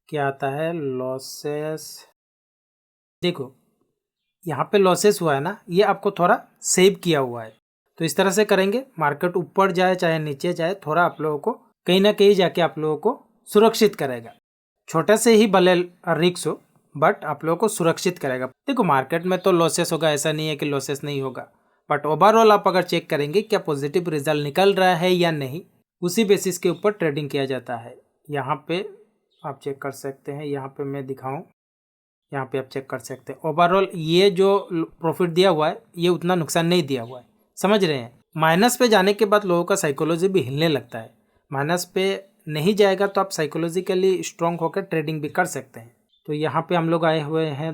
[SPEAKER 1] क्या आता है। लॉसेस देखो यहाँ पे लॉसेस हुआ है ना, ये आपको थोड़ा सेव किया हुआ है। तो इस तरह से करेंगे, मार्केट ऊपर जाए चाहे नीचे जाए, थोड़ा आप लोगों को कहीं ना कहीं जाके आप लोगों को सुरक्षित करेगा। छोटे से ही भले रिस्क हो बट आप लोगों को सुरक्षित करेगा। देखो मार्केट में तो लॉसेस होगा, ऐसा नहीं है कि लॉसेस नहीं होगा, बट ओवरऑल आप अगर चेक करेंगे क्या पॉजिटिव रिजल्ट निकल रहा है या नहीं, उसी बेसिस के ऊपर ट्रेडिंग किया जाता है। यहाँ पे आप चेक कर सकते हैं, यहाँ पे मैं दिखाऊं, यहाँ पे आप चेक कर सकते हैं ओवरऑल ये जो प्रॉफिट दिया हुआ है ये उतना नुकसान नहीं दिया हुआ है, समझ रहे हैं। माइनस पे जाने के बाद लोगों का साइकोलॉजी भी हिलने लगता है, माइनस पे नहीं जाएगा तो आप साइकोलॉजिकली स्ट्रॉन्ग होकर ट्रेडिंग भी कर सकते हैं। तो यहाँ पे हम लोग आए हुए हैं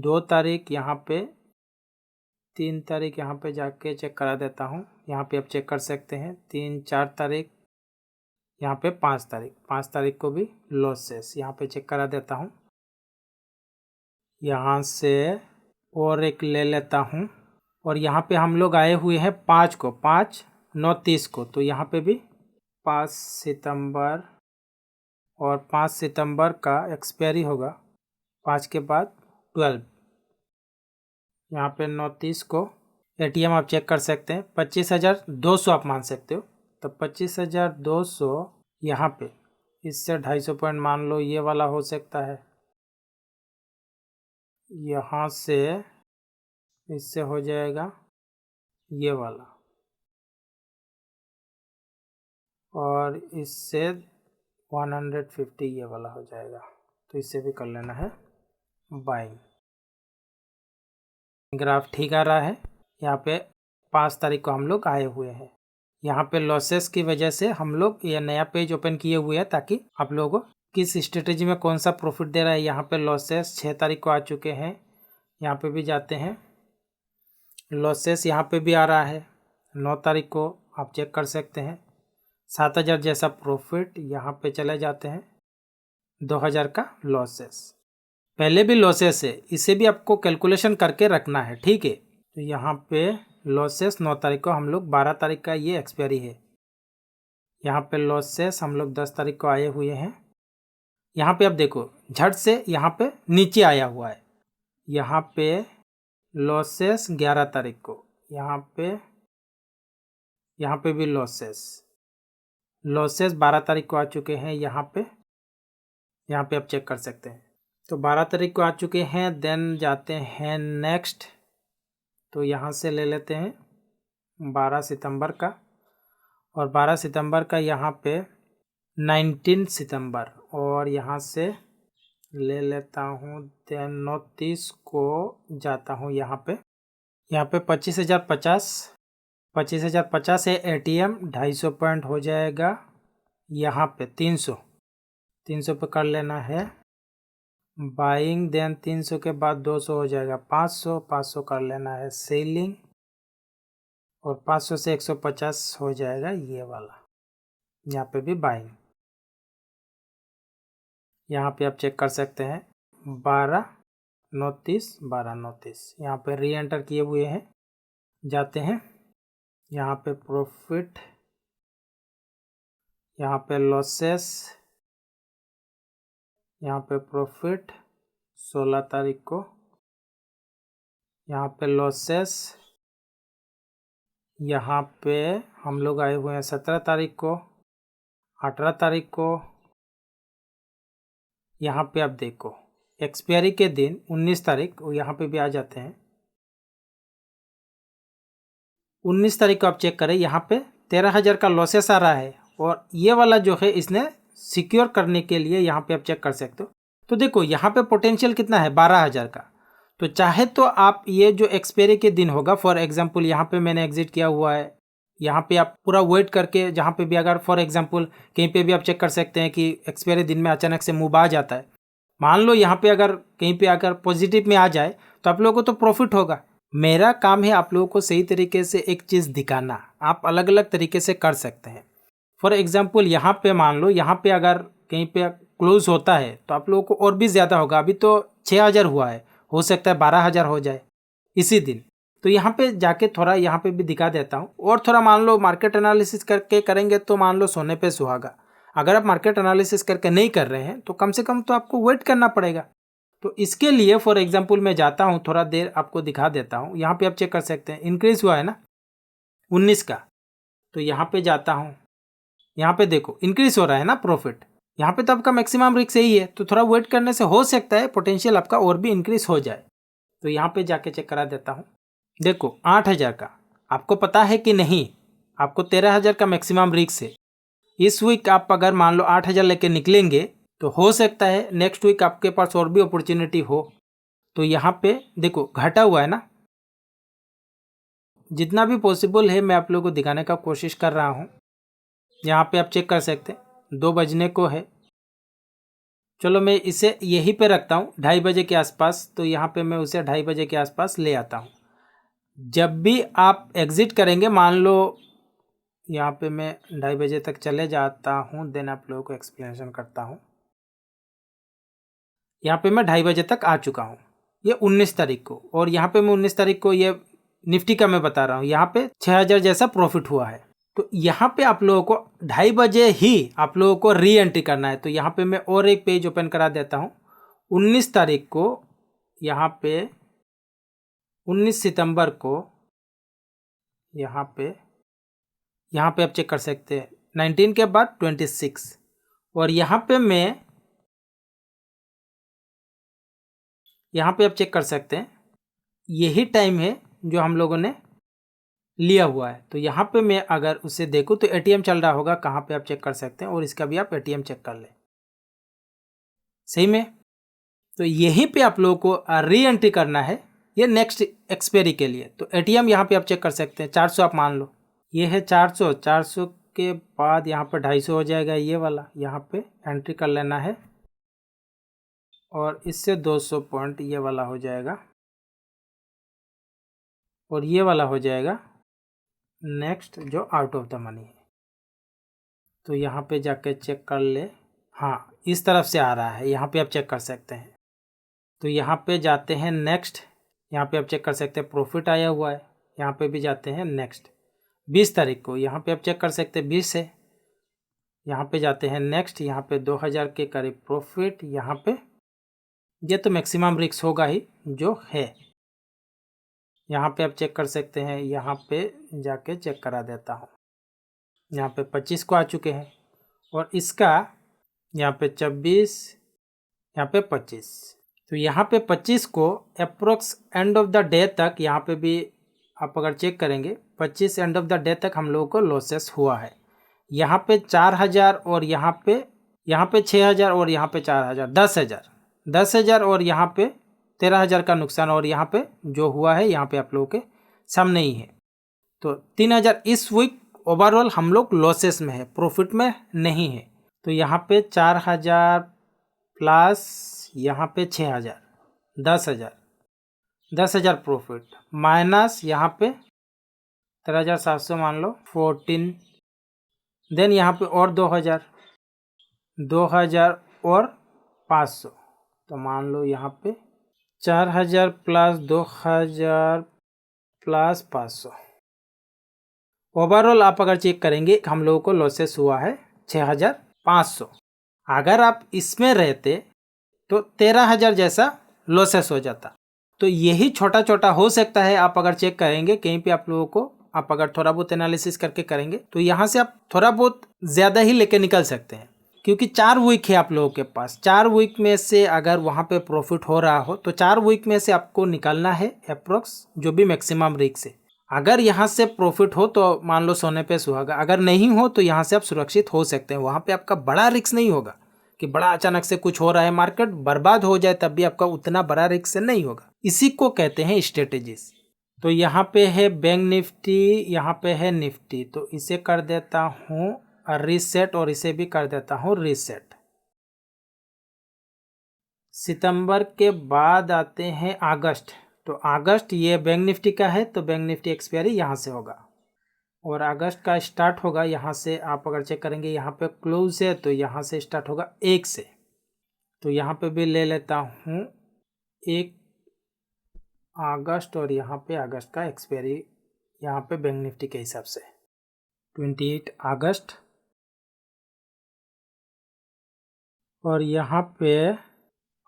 [SPEAKER 1] 2 तारीख, यहाँ पे 3 तारीख, यहाँ पे जाके चेक करा देता हूँ। यहाँ पे आप चेक कर सकते हैं 3 4 तारीख, यहाँ पे 5 तारीख को भी लॉसेस, यहाँ पे चेक करा देता हूँ। यहाँ से और एक ले लेता हूँ और यहाँ पे हम लोग आए हुए हैं 5 को, 5/9/30 को। तो यहाँ पे भी 5 सितंबर और 5 सितंबर का एक्सपायरी होगा, 5 के बाद 12। यहाँ पे 9/30 को एटीएम आप चेक कर सकते हैं 25,200 आप मान सकते हो। तो 25,200 यहाँ पे इससे 250 पॉइंट मान लो ये वाला हो सकता है, यहाँ से इससे हो जाएगा ये वाला, और इससे 150 ये वाला हो जाएगा। तो इससे भी कर लेना है बाइंग। ग्राफ ठीक आ रहा है। यहाँ पे 5 तारीख को हम लोग आए हुए हैं। यहाँ पे लॉसेस की वजह से हम लोग ये नया पेज ओपन किए हुए हैं ताकि आप लोगों को किस स्ट्रेटेजी में कौन सा प्रॉफिट दे रहा है। यहाँ पे लॉसेस 6 तारीख को आ चुके हैं। यहाँ पे भी जाते हैं, लॉसेस यहाँ पे भी आ रहा है। 9 तारीख को आप चेक कर सकते हैं 7,000 जैसा प्रॉफिट। यहाँ पे चले जाते हैं 2,000 का लॉसेस। पहले भी लॉसेस है, इसे भी आपको कैलकुलेशन करके रखना है, ठीक है। तो यहाँ पे लॉसेस 9 तारीख को हम लोग 12 तारीख का ये एक्सपायरी है। यहाँ पे लॉसेस हम लोग 10 तारीख को आए हुए हैं। यहाँ पे आप देखो झट से यहाँ पे नीचे आया हुआ है। यहाँ पे लॉसेस 11 तारीख को, यहाँ पे भी लॉसेस 12 तारीख को आ चुके हैं। यहाँ पे आप चेक कर सकते हैं। तो 12 तारीख को आ चुके हैं। देन जाते हैं नेक्स्ट, तो यहाँ से ले लेते हैं 12 सितंबर का, और 12 सितंबर का यहाँ पे 19 सितंबर, और यहाँ से ले लेता हूँ। देन 29 को जाता हूँ यहाँ पे 25,050 है ATM, 250 पॉइंट हो जाएगा। यहाँ पे 300 पे कर लेना है बाइंग। देन 300 के बाद 200 हो जाएगा 500 कर लेना है सेलिंग, और 500 से 150 हो जाएगा ये वाला, यहाँ पे भी बाइंग। यहाँ पे आप चेक कर सकते हैं 12/29 यहाँ पे री एंटर किए हुए हैं। जाते हैं यहाँ पे प्रॉफिट, यहाँ पे लॉसेस, यहाँ पे प्रॉफिट 16 तारीख को, यहाँ पे लॉसेस, यहाँ पे हम लोग आए हुए हैं 17 तारीख को, 18 तारीख को। यहाँ पे आप देखो एक्सपायरी के दिन 19 तारीख, यहाँ पे भी आ जाते हैं 19 तारीख को। आप चेक करें यहाँ पे 13,000 का लॉसेस आ रहा है, और ये वाला जो है इसने सिक्योर करने के लिए यहाँ पे आप चेक कर सकते हो। तो देखो यहाँ पे पोटेंशियल कितना है 12,000 का। तो चाहे तो आप ये जो एक्सपायरी के दिन होगा, फॉर एग्जांपल यहाँ पे मैंने एग्जिट किया हुआ है, यहाँ पे आप पूरा वेट करके, जहाँ पे भी अगर फॉर एग्जांपल कहीं पे भी आप चेक कर सकते हैं कि एक्सपायरी दिन में अचानक से मूव आ जाता है। मान लो यहाँ पे अगर कहीं पे अगर पॉजिटिव में आ जाए तो आप लोगों को तो प्रॉफिट होगा। मेरा काम है आप लोगों को सही तरीके से एक चीज़ दिखाना। आप अलग अलग तरीके से कर सकते हैं। फॉर एग्जांपल यहाँ पे मान लो यहाँ पे अगर कहीं पे क्लोज होता है तो आप लोगों को और भी ज़्यादा होगा। अभी तो 6,000 हुआ है, हो सकता है 12,000 हो जाए इसी दिन। तो यहाँ पे जाके थोड़ा यहाँ पे भी दिखा देता हूँ। और थोड़ा मान लो मार्केट एनालिसिस करके करेंगे तो मान लो सोने पे सुहागा। अगर आप मार्केट एनालिसिस करके नहीं कर रहे हैं तो कम से कम तो आपको वेट करना पड़ेगा। तो इसके लिए फॉर एग्जांपल मैं जाता हूँ, थोड़ा देर आपको दिखा देता हूँ। यहाँ पे आप चेक कर सकते हैं इंक्रीज हुआ है ना 19 का। तो यहाँ पे जाता हूँ, यहाँ पे देखो इंक्रीज हो रहा है ना प्रॉफिट। यहाँ पे तो आपका मैक्सिमम रिस्क यही है, तो थोड़ा वेट करने से हो सकता है पोटेंशियल आपका और भी इंक्रीज हो जाए। तो यहाँ पे जाके चेक करा देता हूँ। देखो 8,000 का आपको पता है कि नहीं, आपको 13,000 का मैक्सिमम रिस्क है। इस वीक आप अगर मान लो 8,000 लेके निकलेंगे तो हो सकता है नेक्स्ट वीक आपके पास और भी अपॉर्चुनिटी हो। तो यहाँ पे देखो घटा हुआ है ना, जितना भी पॉसिबल है मैं आप लोगों को दिखाने का कोशिश कर रहा हूँ। यहाँ पे आप चेक कर सकते हैं 2 बजने को है। चलो मैं इसे यहीं पे रखता हूँ 2:30 बजे के आसपास। तो यहाँ पे मैं उसे 2:30 बजे के आसपास ले आता हूँ। जब भी आप एग्ज़िट करेंगे, मान लो यहाँ पे मैं 2:30 बजे तक चले जाता हूँ, देन आप लोगों को एक्सप्लेनेशन करता हूँ। यहाँ पे मैं 2:30 बजे तक आ चुका हूँ, ये 19 तारीख को। और यहाँ पे मैं 19 तारीख को ये निफ्टी का मैं बता रहा हूँ, यहाँ पे 6,000 जैसा प्रॉफिट हुआ है। तो यहाँ पे आप लोगों को 2:30 बजे ही आप लोगों को री एंट्री करना है। तो यहाँ पे मैं और एक पेज ओपन करा देता हूँ। 19 तारीख को यहाँ पे 19 सितंबर को यहाँ पे आप चेक कर सकते हैं 19 के बाद 26। और यहाँ पे आप चेक कर सकते हैं यही टाइम है जो हम लोगों ने लिया हुआ है। तो यहाँ पे मैं अगर उसे देखूँ तो एटीएम चल रहा होगा, कहाँ पे आप चेक कर सकते हैं। और इसका भी आप एटीएम चेक कर लें सही में। तो यहीं पे आप लोगों को री एंट्री करना है। ये नेक्स्ट एक्सपायरी के लिए। तो एटीएम यहाँ पे आप चेक कर सकते हैं 400 आप मान लो, ये है 400, 400 के बाद यहाँ पे 250 हो जाएगा, ये वाला यहाँ पे एंट्री कर लेना है और इससे 200 पॉइंट ये वाला हो जाएगा और ये वाला हो जाएगा नेक्स्ट जो आउट ऑफ द मनी है। तो यहाँ पे जाके चेक कर ले, हाँ इस तरफ से आ रहा है, यहाँ पे आप चेक कर सकते हैं। तो यहाँ पे जाते हैं नेक्स्ट, यहाँ पे आप चेक कर सकते हैं प्रॉफिट आया हुआ है, यहाँ पे भी जाते हैं नेक्स्ट 20 तारीख को, यहाँ पे आप चेक कर सकते हैं 20 है, यहाँ पे जाते हैं नेक्स्ट, यहाँ पे 2000 के करीब प्रॉफिट, यहाँ पे ये तो मैक्सिमम रिस्क होगा ही जो है, यहाँ पे आप चेक कर सकते हैं, यहाँ पे जाके चेक करा देता हूँ। यहाँ पे 25 को आ चुके हैं और इसका यहाँ पे 26, यहाँ पे 25। तो यहाँ पे 25 को approx end of the day तक, यहाँ पे भी आप अगर चेक करेंगे 25 एंड ऑफ द डे तक हम लोगों को लॉसेस हुआ है। यहाँ पे 4000 और यहाँ पे 6000 और यहाँ पे 4000, 10,000 और यहाँ पे 13,000 का नुकसान और यहाँ पे जो हुआ है यहाँ पे आप लोगों के सामने ही है। तो 3000 इस वीक ओवरऑल हम लोग लॉसेस में है, प्रॉफिट में नहीं है। तो यहाँ पे 4000 प्लस यहाँ पे 6000, 10,000 प्रॉफिट माइनस यहाँ पे 13,700 मान लो 14, देन यहाँ पे और 2000 और 500, तो मान लो यहाँ पे 4000 प्लस 2000 प्लस 500, ओवरऑल आप अगर चेक करेंगे हम लोगों को लॉसेस हुआ है 6500। अगर आप इसमें रहते तो 13,000 जैसा लॉसेस हो जाता। तो यही छोटा छोटा हो सकता है, आप अगर चेक करेंगे कहीं पे आप लोगों को, आप अगर थोड़ा बहुत एनालिसिस करके करेंगे तो यहाँ से आप थोड़ा बहुत ज़्यादा ही लेके निकल सकते हैं, क्योंकि 4 वीक है आप लोगों के पास। 4 वीक में से अगर वहाँ पे प्रॉफिट हो रहा हो तो 4 वीक में से आपको निकालना है अप्रोक्स जो भी मैक्सिमम रिस्क है। अगर यहाँ से प्रॉफिट हो तो मान लो सोने पे सुहागा, अगर नहीं हो तो यहाँ से आप सुरक्षित हो सकते हैं। वहाँ पे आपका बड़ा रिस्क नहीं होगा कि बड़ा अचानक से कुछ हो रहा है, मार्केट बर्बाद हो जाए, तब भी आपका उतना बड़ा रिस्क से नहीं होगा। इसी को कहते हैं स्ट्रेटेजीज। तो यहाँ पे है बैंक निफ्टी, यहाँ पे है निफ्टी, तो इसे कर देता हूँ रीसेट और इसे भी कर देता हूँ रीसेट। सितंबर के बाद आते हैं अगस्त, तो अगस्त ये बैंक निफ्टी का है, तो बैंक निफ्टी एक्सपायरी यहाँ से होगा और अगस्त का स्टार्ट होगा यहाँ से। आप अगर चेक करेंगे यहाँ पे क्लोज है तो यहाँ से स्टार्ट होगा 1 से, तो यहाँ पे भी ले लेता हूँ 1 अगस्त और यहाँ पे अगस्त का एक्सपायरी यहाँ पे बैंक निफ्टी के हिसाब से 28 अगस्त और यहाँ पे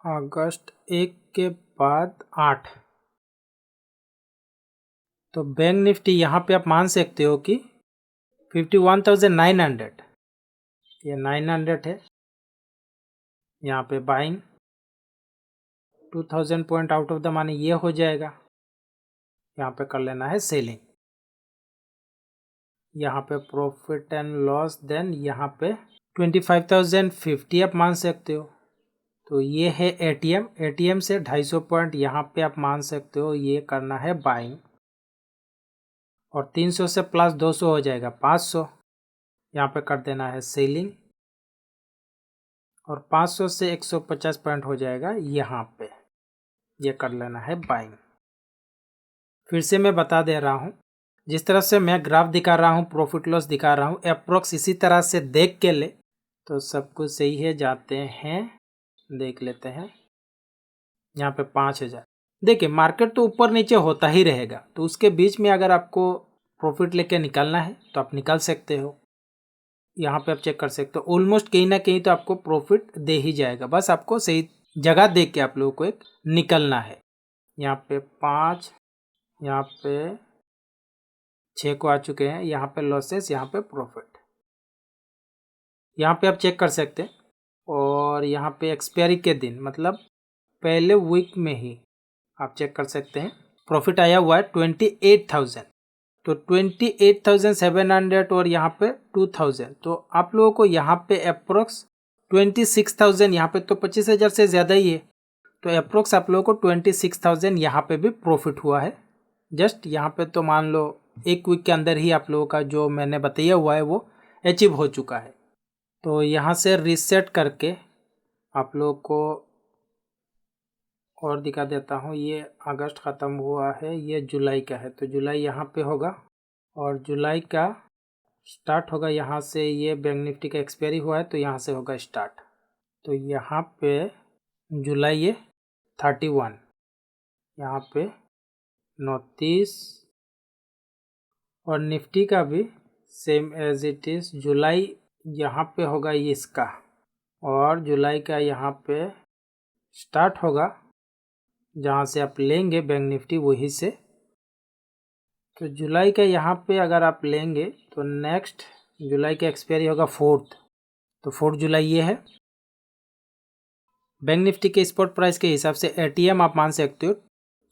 [SPEAKER 1] अगस्त 1 के बाद 8। तो बैंक निफ्टी यहाँ पे आप मान सकते हो कि 51,900, ये 900 है। यहाँ पे buying 2000 point out of the money ये हो जाएगा, यहाँ पे कर लेना है सेलिंग। यहाँ पे प्रॉफिट एंड लॉस, देन यहाँ पे 25,050 आप मान सकते हो। तो ये है एटीएम से 250 पॉइंट यहाँ पे आप मान सकते हो, ये करना है बाइंग और 300 से प्लस 200 हो जाएगा 500, यहाँ पे कर देना है सेलिंग और 500 से 150 पॉइंट हो जाएगा यहाँ पे, ये कर लेना है बाइंग। फिर से मैं बता दे रहा हूँ, जिस तरह से मैं ग्राफ दिखा रहा हूँ, प्रॉफिट लॉस दिखा रहा हूँ, अप्रोक्स इसी तरह से देख के ले तो सब कुछ सही है। जाते हैं देख लेते हैं, यहाँ पे 5000। देखिए मार्केट तो ऊपर नीचे होता ही रहेगा, तो उसके बीच में अगर आपको प्रॉफिट लेके निकलना है तो आप निकल सकते हो। यहाँ पे आप चेक कर सकते हो, ऑलमोस्ट कहीं ना कहीं तो आपको प्रॉफिट दे ही जाएगा, बस आपको सही जगह देख के आप लोगों को एक निकलना है। यहाँ पे 5, यहाँ पे 6 को आ चुके हैं, यहाँ पे लॉसेस, यहाँ पे प्रॉफिट, यहाँ पे आप चेक कर सकते हैं। और यहाँ पे एक्सपायरी के दिन मतलब पहले वीक में ही आप चेक कर सकते हैं, प्रॉफिट आया हुआ है 28,000, तो 28,700 और यहाँ पे 2,000, तो आप लोगों को यहाँ पे अप्रोक्स 26,000, यहाँ पे तो 25,000 से ज़्यादा ही है, तो अप्रोक्स आप लोगों को 26,000 यहाँ पे भी प्रॉफिट हुआ है। जस्ट यहाँ पे तो मान लो एक वीक के अंदर ही आप लोगों का जो मैंने बताया हुआ है वो अचीव हो चुका है। तो यहाँ से रीसेट करके आप लोगों को और दिखा देता हूँ। ये अगस्त ख़त्म हुआ है, ये जुलाई का है, तो जुलाई यहाँ पे होगा और जुलाई का स्टार्ट होगा यहाँ से। ये बैंक निफ्टी का एक्सपायरी हुआ है तो यहाँ से होगा स्टार्ट। तो यहाँ पे जुलाई ये 31, यहाँ पे 29 और निफ्टी का भी सेम एज इट इज़। जुलाई यहाँ पे होगा ये इसका और जुलाई का यहाँ पे स्टार्ट होगा जहाँ से आप लेंगे बैंक निफ्टी वही से। तो जुलाई का यहाँ पे अगर आप लेंगे तो नेक्स्ट जुलाई का एक्सपायरी होगा 4th, तो 4 जुलाई ये है। बैंक निफ्टी के स्पॉट प्राइस के हिसाब से एटीएम आप मान सकते हो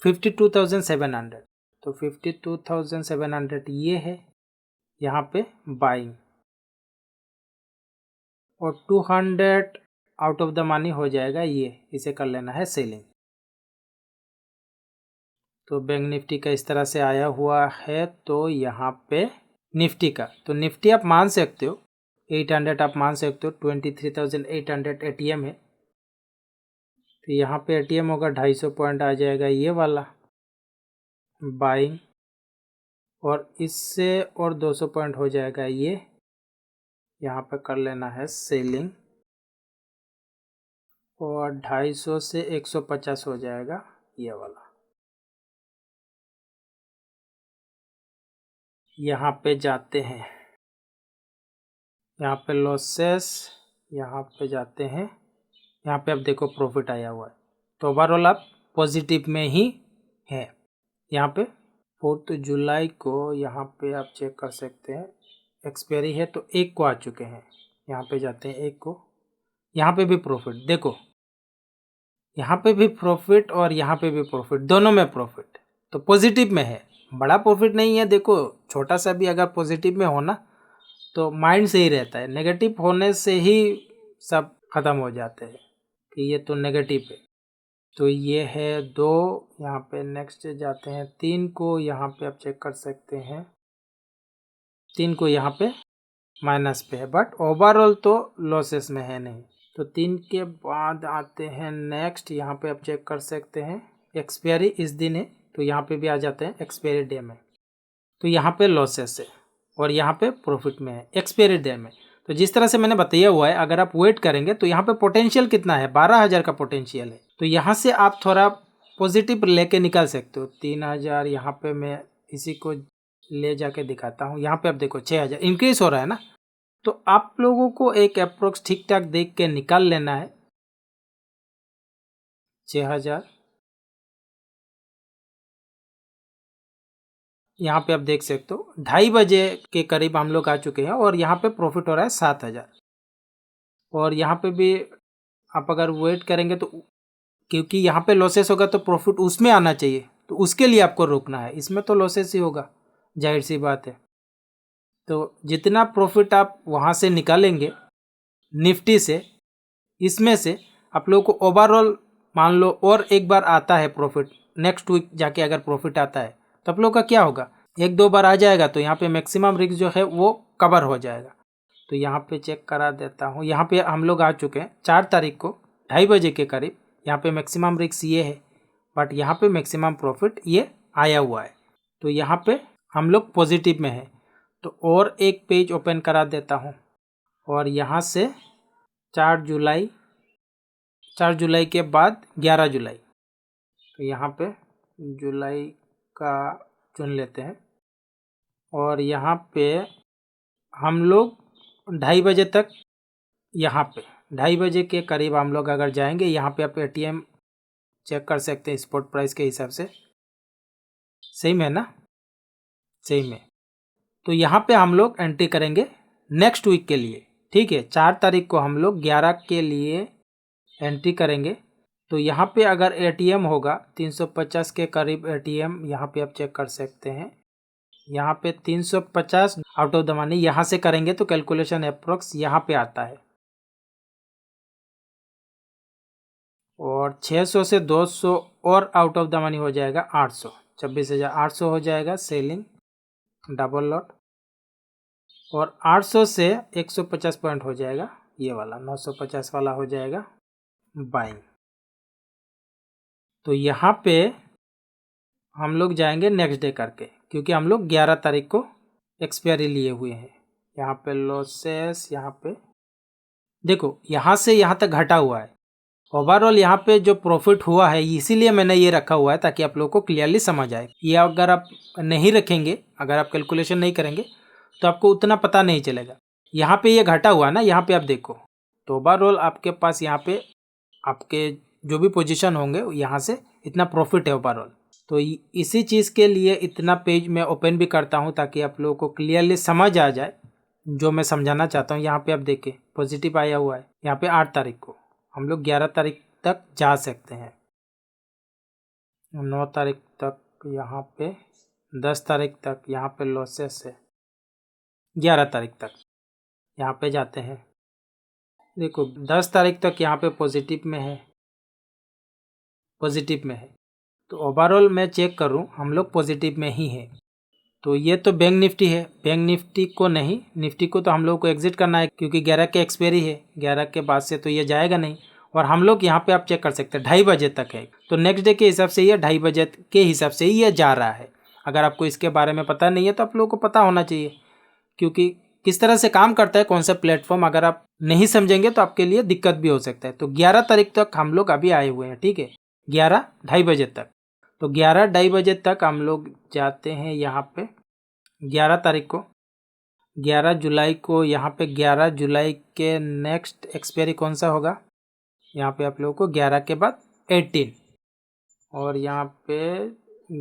[SPEAKER 1] 52,700, तो 52,700 ये है यहाँ पे बाइंग और 200 आउट ऑफ द मनी हो जाएगा ये, इसे कर लेना है सेलिंग। तो बैंक निफ्टी का इस तरह से आया हुआ है। तो यहाँ पे निफ्टी का, तो निफ्टी आप मान सकते हो 800 आप मान सकते हो, 23,800 एटीएम है। तो यहाँ पे एटीएम होगा 250 पॉइंट आ जाएगा ये वाला बाइंग और इससे और 200 पॉइंट हो जाएगा ये, यहाँ पे कर लेना है सेलिंग और 250 से 150 हो जाएगा ये वाला। यहाँ पे जाते हैं, यहाँ पे लॉसेस, यहाँ पे जाते हैं, यहाँ पे अब देखो प्रॉफिट आया हुआ है। तो ओवरऑल आप पॉजिटिव में ही है। यहाँ पे 4 जुलाई को यहाँ पे आप चेक कर सकते हैं, एक्सपायरी है तो 1 को आ चुके हैं। यहाँ पे जाते हैं 1 को, यहाँ पे भी प्रॉफिट देखो, यहाँ पे भी प्रॉफिट और यहाँ पे भी प्रॉफिट, दोनों में प्रॉफिट, तो पॉजिटिव में है। बड़ा प्रॉफिट नहीं है, देखो छोटा सा भी अगर पॉजिटिव में हो ना तो माइंड सही रहता है। नेगेटिव होने से ही सब खत्म हो जाते हैं कि ये तो नेगेटिव है। तो ये है 2, यहाँ पे नेक्स्ट जाते हैं 3 को, यहाँ पे आप चेक कर सकते हैं 3 को यहाँ पे माइनस पे है, बट ओवरऑल तो लॉसेस में है नहीं। तो 3 के बाद आते हैं नेक्स्ट, यहाँ पे आप चेक कर सकते हैं एक्सपायरी इस दिन है, तो यहाँ पे भी आ जाते हैं एक्सपायरी डे में। तो यहाँ पे लॉसेस है और यहाँ पे प्रॉफिट में है एक्सपायरी डे में। तो जिस तरह से मैंने बताया हुआ है, अगर आप वेट करेंगे तो यहाँ पे पोटेंशियल कितना है, 12,000 का पोटेंशियल है। तो यहाँ से आप थोड़ा पॉजिटिव लेके निकल सकते हो। 3,000 यहाँ पे मैं इसी को ले जाके दिखाता हूँ। यहाँ पे आप देखो 6,000 इंक्रीज हो रहा है ना। तो आप लोगों को एक अप्रोक्स ठीक ठाक देख के निकाल लेना है। 6,000 यहाँ पे आप देख सकते हो 2:30 बजे के करीब हम लोग आ चुके हैं और यहाँ पे प्रॉफिट हो रहा है 7,000। और यहाँ पे भी आप अगर वेट करेंगे तो क्योंकि यहाँ पे लॉसेस होगा तो प्रॉफिट उसमें आना चाहिए, तो उसके लिए आपको रोकना है। इसमें तो लॉसेस ही होगा, जाहिर सी बात है। तो जितना प्रॉफिट आप वहाँ से निकालेंगे निफ्टी से, इसमें से आप लोगों को ओवरऑल मान लो और एक बार आता है प्रॉफिट, नेक्स्ट वीक जाके अगर प्रॉफिट आता है तो आप लोगों का क्या होगा, 1-2 बार आ जाएगा तो यहाँ पे मैक्सिमम रिस्क जो है वो कवर हो जाएगा। तो यहाँ पे चेक करा देता हूँ। यहाँ पे हम लोग आ चुके हैं 4 तारीख को 2:30 बजे के करीब। यहाँ पे मैक्सिमम रिस्क ये है, बट यहाँ पे मैक्सिमम प्रॉफिट ये आया हुआ है। तो यहाँ पे हम लोग पॉजिटिव में है। तो और एक पेज ओपन करा देता हूँ और यहाँ से 4 जुलाई के बाद 11 जुलाई, तो यहाँ पे जुलाई का चुन लेते हैं और यहाँ पे हम लोग 2:30 बजे तक, यहाँ पे 2:30 बजे के करीब हम लोग अगर जाएंगे, यहाँ पे आप एटीएम चेक कर सकते हैं स्पॉट प्राइस के हिसाब से। सही में ना, सही में। तो यहाँ पे हम लोग एंट्री करेंगे नेक्स्ट वीक के लिए, ठीक है। 4 तारीख को हम लोग 11 के लिए एंट्री करेंगे। तो यहाँ पे अगर एटीएम होगा 350 के करीब एटीएम, यहाँ पे आप चेक कर सकते हैं। यहाँ पे 350 आउट ऑफ द मनी यहाँ से करेंगे तो कैलकुलेशन अप्रोक्स यहाँ पे आता है। और 600 से 200 और आउट ऑफ द मनी हो जाएगा 800, 26,800 हो जाएगा सेलिंग डबल लॉट। और 800 से 150 पॉइंट हो जाएगा ये वाला, 950 वाला हो जाएगा बाइंग। तो यहाँ पे हम लोग जाएंगे नेक्स्ट डे करके, क्योंकि हम लोग 11 तारीख को एक्सपायरी लिए हुए हैं। यहाँ पे लॉसेस, यहाँ पे देखो यहाँ से यहाँ तक घटा हुआ है। ओवरऑल यहाँ पे जो प्रॉफिट हुआ है, इसीलिए मैंने ये रखा हुआ है ताकि आप लोगों को क्लियरली समझ आए। ये अगर आप नहीं रखेंगे, अगर आप कैलकुलेशन नहीं करेंगे तो आपको उतना पता नहीं चलेगा। यहाँ पे ये घटा हुआ है ना, यहाँ पे आप देखो, तो ओवरऑल आपके पास यहाँ पे आपके जो भी पोजीशन होंगे यहाँ से इतना प्रॉफिट है ओवरऑल। तो इसी चीज़ के लिए इतना पेज मैं ओपन भी करता हूँ ताकि आप लोगों को क्लियरली समझ आ जाए जो मैं समझाना चाहता हूँ। यहाँ पे आप देखें पॉजिटिव आया हुआ है, यहाँ पे 8 तारीख को, हम लोग 11 तारीख तक जा सकते हैं, 9 तारीख तक, यहाँ पे 10 तारीख तक, यहाँ पे लॉसेस है, 11 तारीख तक यहाँ पे जाते हैं। देखो 10 तारीख तक यहाँ पे पॉजिटिव में है, पॉजिटिव में है। तो ओवरऑल मैं चेक करूँ, हम लोग पॉजिटिव में ही है। तो ये तो बैंक निफ्टी है, बैंक निफ्टी को नहीं, निफ्टी को तो हम लोग को एग्जिट करना है क्योंकि 11 के एक्सपायरी है, 11 के बाद से तो ये जाएगा नहीं। और हम लोग यहाँ पे आप चेक कर सकते हैं 2:30 बजे तक है, तो नेक्स्ट डे के हिसाब से ये 2:30 बजे के हिसाब से ही ये जा रहा है। अगर आपको इसके बारे में पता नहीं है तो आप लोगों को पता होना चाहिए, क्योंकि किस तरह से काम करता है कौन सा प्लेटफॉर्म, अगर आप नहीं समझेंगे तो आपके लिए दिक्कत भी हो सकता है। तो 11 तारीख तक हम लोग अभी आए हुए हैं, ठीक है, 11 2:30 बजे तक। तो 11 2:30 बजे तक हम लोग जाते हैं यहाँ पे 11 तारीख को, 11 जुलाई को। यहाँ पे 11 जुलाई के नेक्स्ट एक्सपायरी कौन सा होगा, यहाँ पे आप लोगों को 11 के बाद 18, और यहाँ पे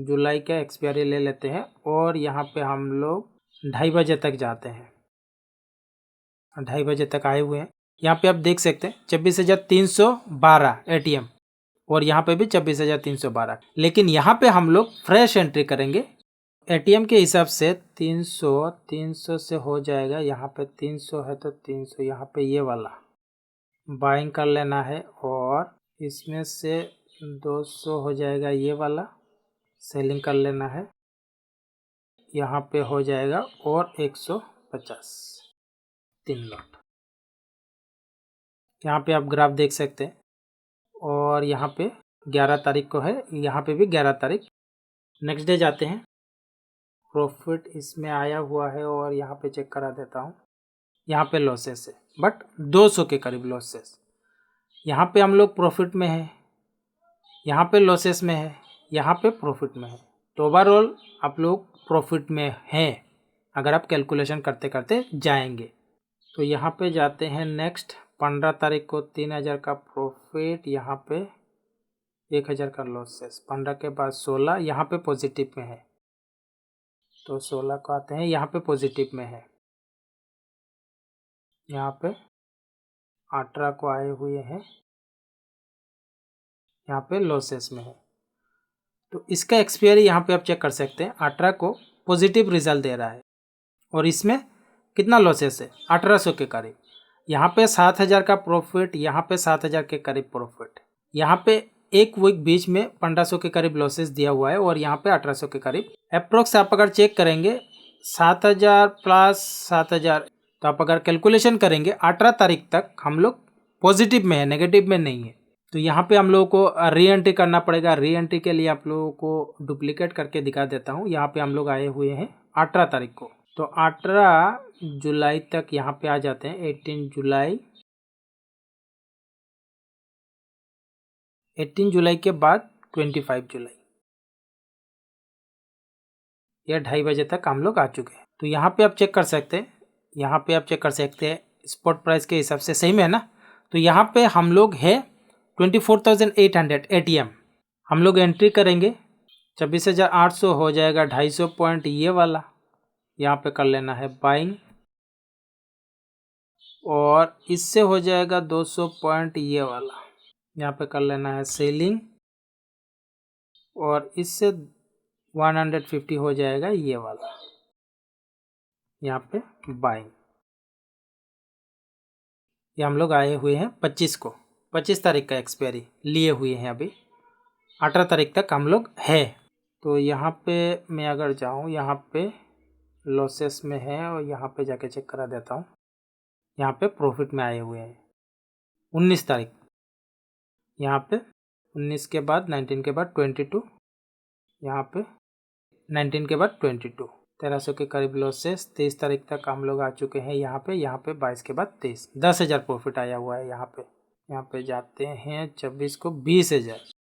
[SPEAKER 1] जुलाई का एक्सपायरी ले लेते हैं, और यहाँ पे हम लोग 2:30 बजे तक जाते हैं, 2:30 बजे तक आए हुए हैं। यहाँ पे आप देख सकते हैं 26,312 एटीएम, और यहाँ पे भी 26,312, लेकिन यहाँ पे हम लोग फ्रेश एंट्री करेंगे एटीएम के हिसाब से। 300 से हो जाएगा, यहाँ पे 300 है तो 300 यहाँ पे ये वाला बाइंग कर लेना है, और इसमें से 200 हो जाएगा ये वाला सेलिंग कर लेना है, यहाँ पे हो जाएगा, और 150 3 लॉट। यहाँ पे आप ग्राफ देख सकते हैं, और यहाँ पे 11 तारीख को है, यहाँ पे भी 11 तारीख। नेक्स्ट डे जाते हैं, प्रॉफिट इसमें आया हुआ है, और यहाँ पे चेक करा देता हूँ, यहाँ पे लॉसेस है बट 200 के करीब लॉसेस। यहाँ पे हम लोग प्रॉफिट में है, यहाँ पे लॉसेस में है, यहाँ पे प्रॉफिट में है। तो ओवरऑल आप लोग प्रॉफिट में हैं अगर आप कैलकुलेशन करते करते जाएंगे। तो यहाँ पे जाते हैं नेक्स्ट, 15 तारीख को 3,000 का प्रॉफिट, यहाँ पे 1,000 का लॉसेस, 15 के बाद 16 यहाँ पे पॉजिटिव में है, तो 16 को आते हैं, यहाँ पे पॉजिटिव में है, यहाँ पे 18 को आए हुए हैं, यहाँ पे लॉसेस में है। तो इसका एक्सपायरी यहाँ पे आप चेक कर सकते हैं, 18 को पॉजिटिव रिजल्ट दे रहा है, और इसमें कितना लॉसेस है 1800 के करीब। यहाँ पे 7,000 का प्रॉफिट, यहाँ पे 7,000 के करीब प्रॉफिट, यहाँ पे एक वीक बीच में 1500 के करीब लॉसेस दिया हुआ है, और यहाँ पे 1800 के करीब अप्रोक्स। आप अगर चेक करेंगे 7,000 प्लस 7,000, तो आप अगर कैलकुलेशन करेंगे 18 तारीख तक हम लोग पॉजिटिव में है, नेगेटिव में नहीं है। तो यहाँ पे हम लोगों को री एंट्री करना पड़ेगा। री एंट्री के लिए आप लोगों को डुप्लीकेट करके दिखा देता हूँ। यहाँ पे हम लोग आए हुए हैं 18 तारीख को, तो 18 जुलाई तक यहाँ पे आ जाते हैं, 18 जुलाई, 18 जुलाई के बाद 25 जुलाई, या 2:30 बजे तक हम लोग आ चुके हैं। तो यहाँ पे आप चेक कर सकते हैं, यहाँ पे आप चेक कर सकते हैं स्पॉट प्राइस के हिसाब से, सही में है ना। तो यहाँ पे हम लोग है 24,800 एटीएम, हम लोग एंट्री करेंगे, 26,800 हो जाएगा, 250 पॉइंट ये वाला यहाँ पे कर लेना है बाइंग, और इससे हो जाएगा 200 पॉइंट ये वाला यहाँ पे कर लेना है सेलिंग, और इससे 150 हो जाएगा ये वाला यहाँ पे बाइंग। ये हम लोग आए हुए हैं 25 को, 25 तारीख का एक्सपायरी लिए हुए हैं, अभी 18 तारीख तक हम लोग है। तो यहाँ पे मैं अगर जाऊँ, यहाँ पे लॉसेस में है और यहाँ पे जाके चेक करा देता हूँ। यहाँ पे प्रॉफिट में आए हुए हैं 19 तारीख, यहाँ पे 19 के बाद 19 के बाद 22, यहाँ पे 19 के बाद 22, 1300 के करीब लॉसेस। 23 तारीख तक हम लोग आ चुके हैं यहाँ पे 22 के बाद 23, 10,000 प्रॉफिट आया हुआ है यहाँ पे जाते हैं 26 को 20,000,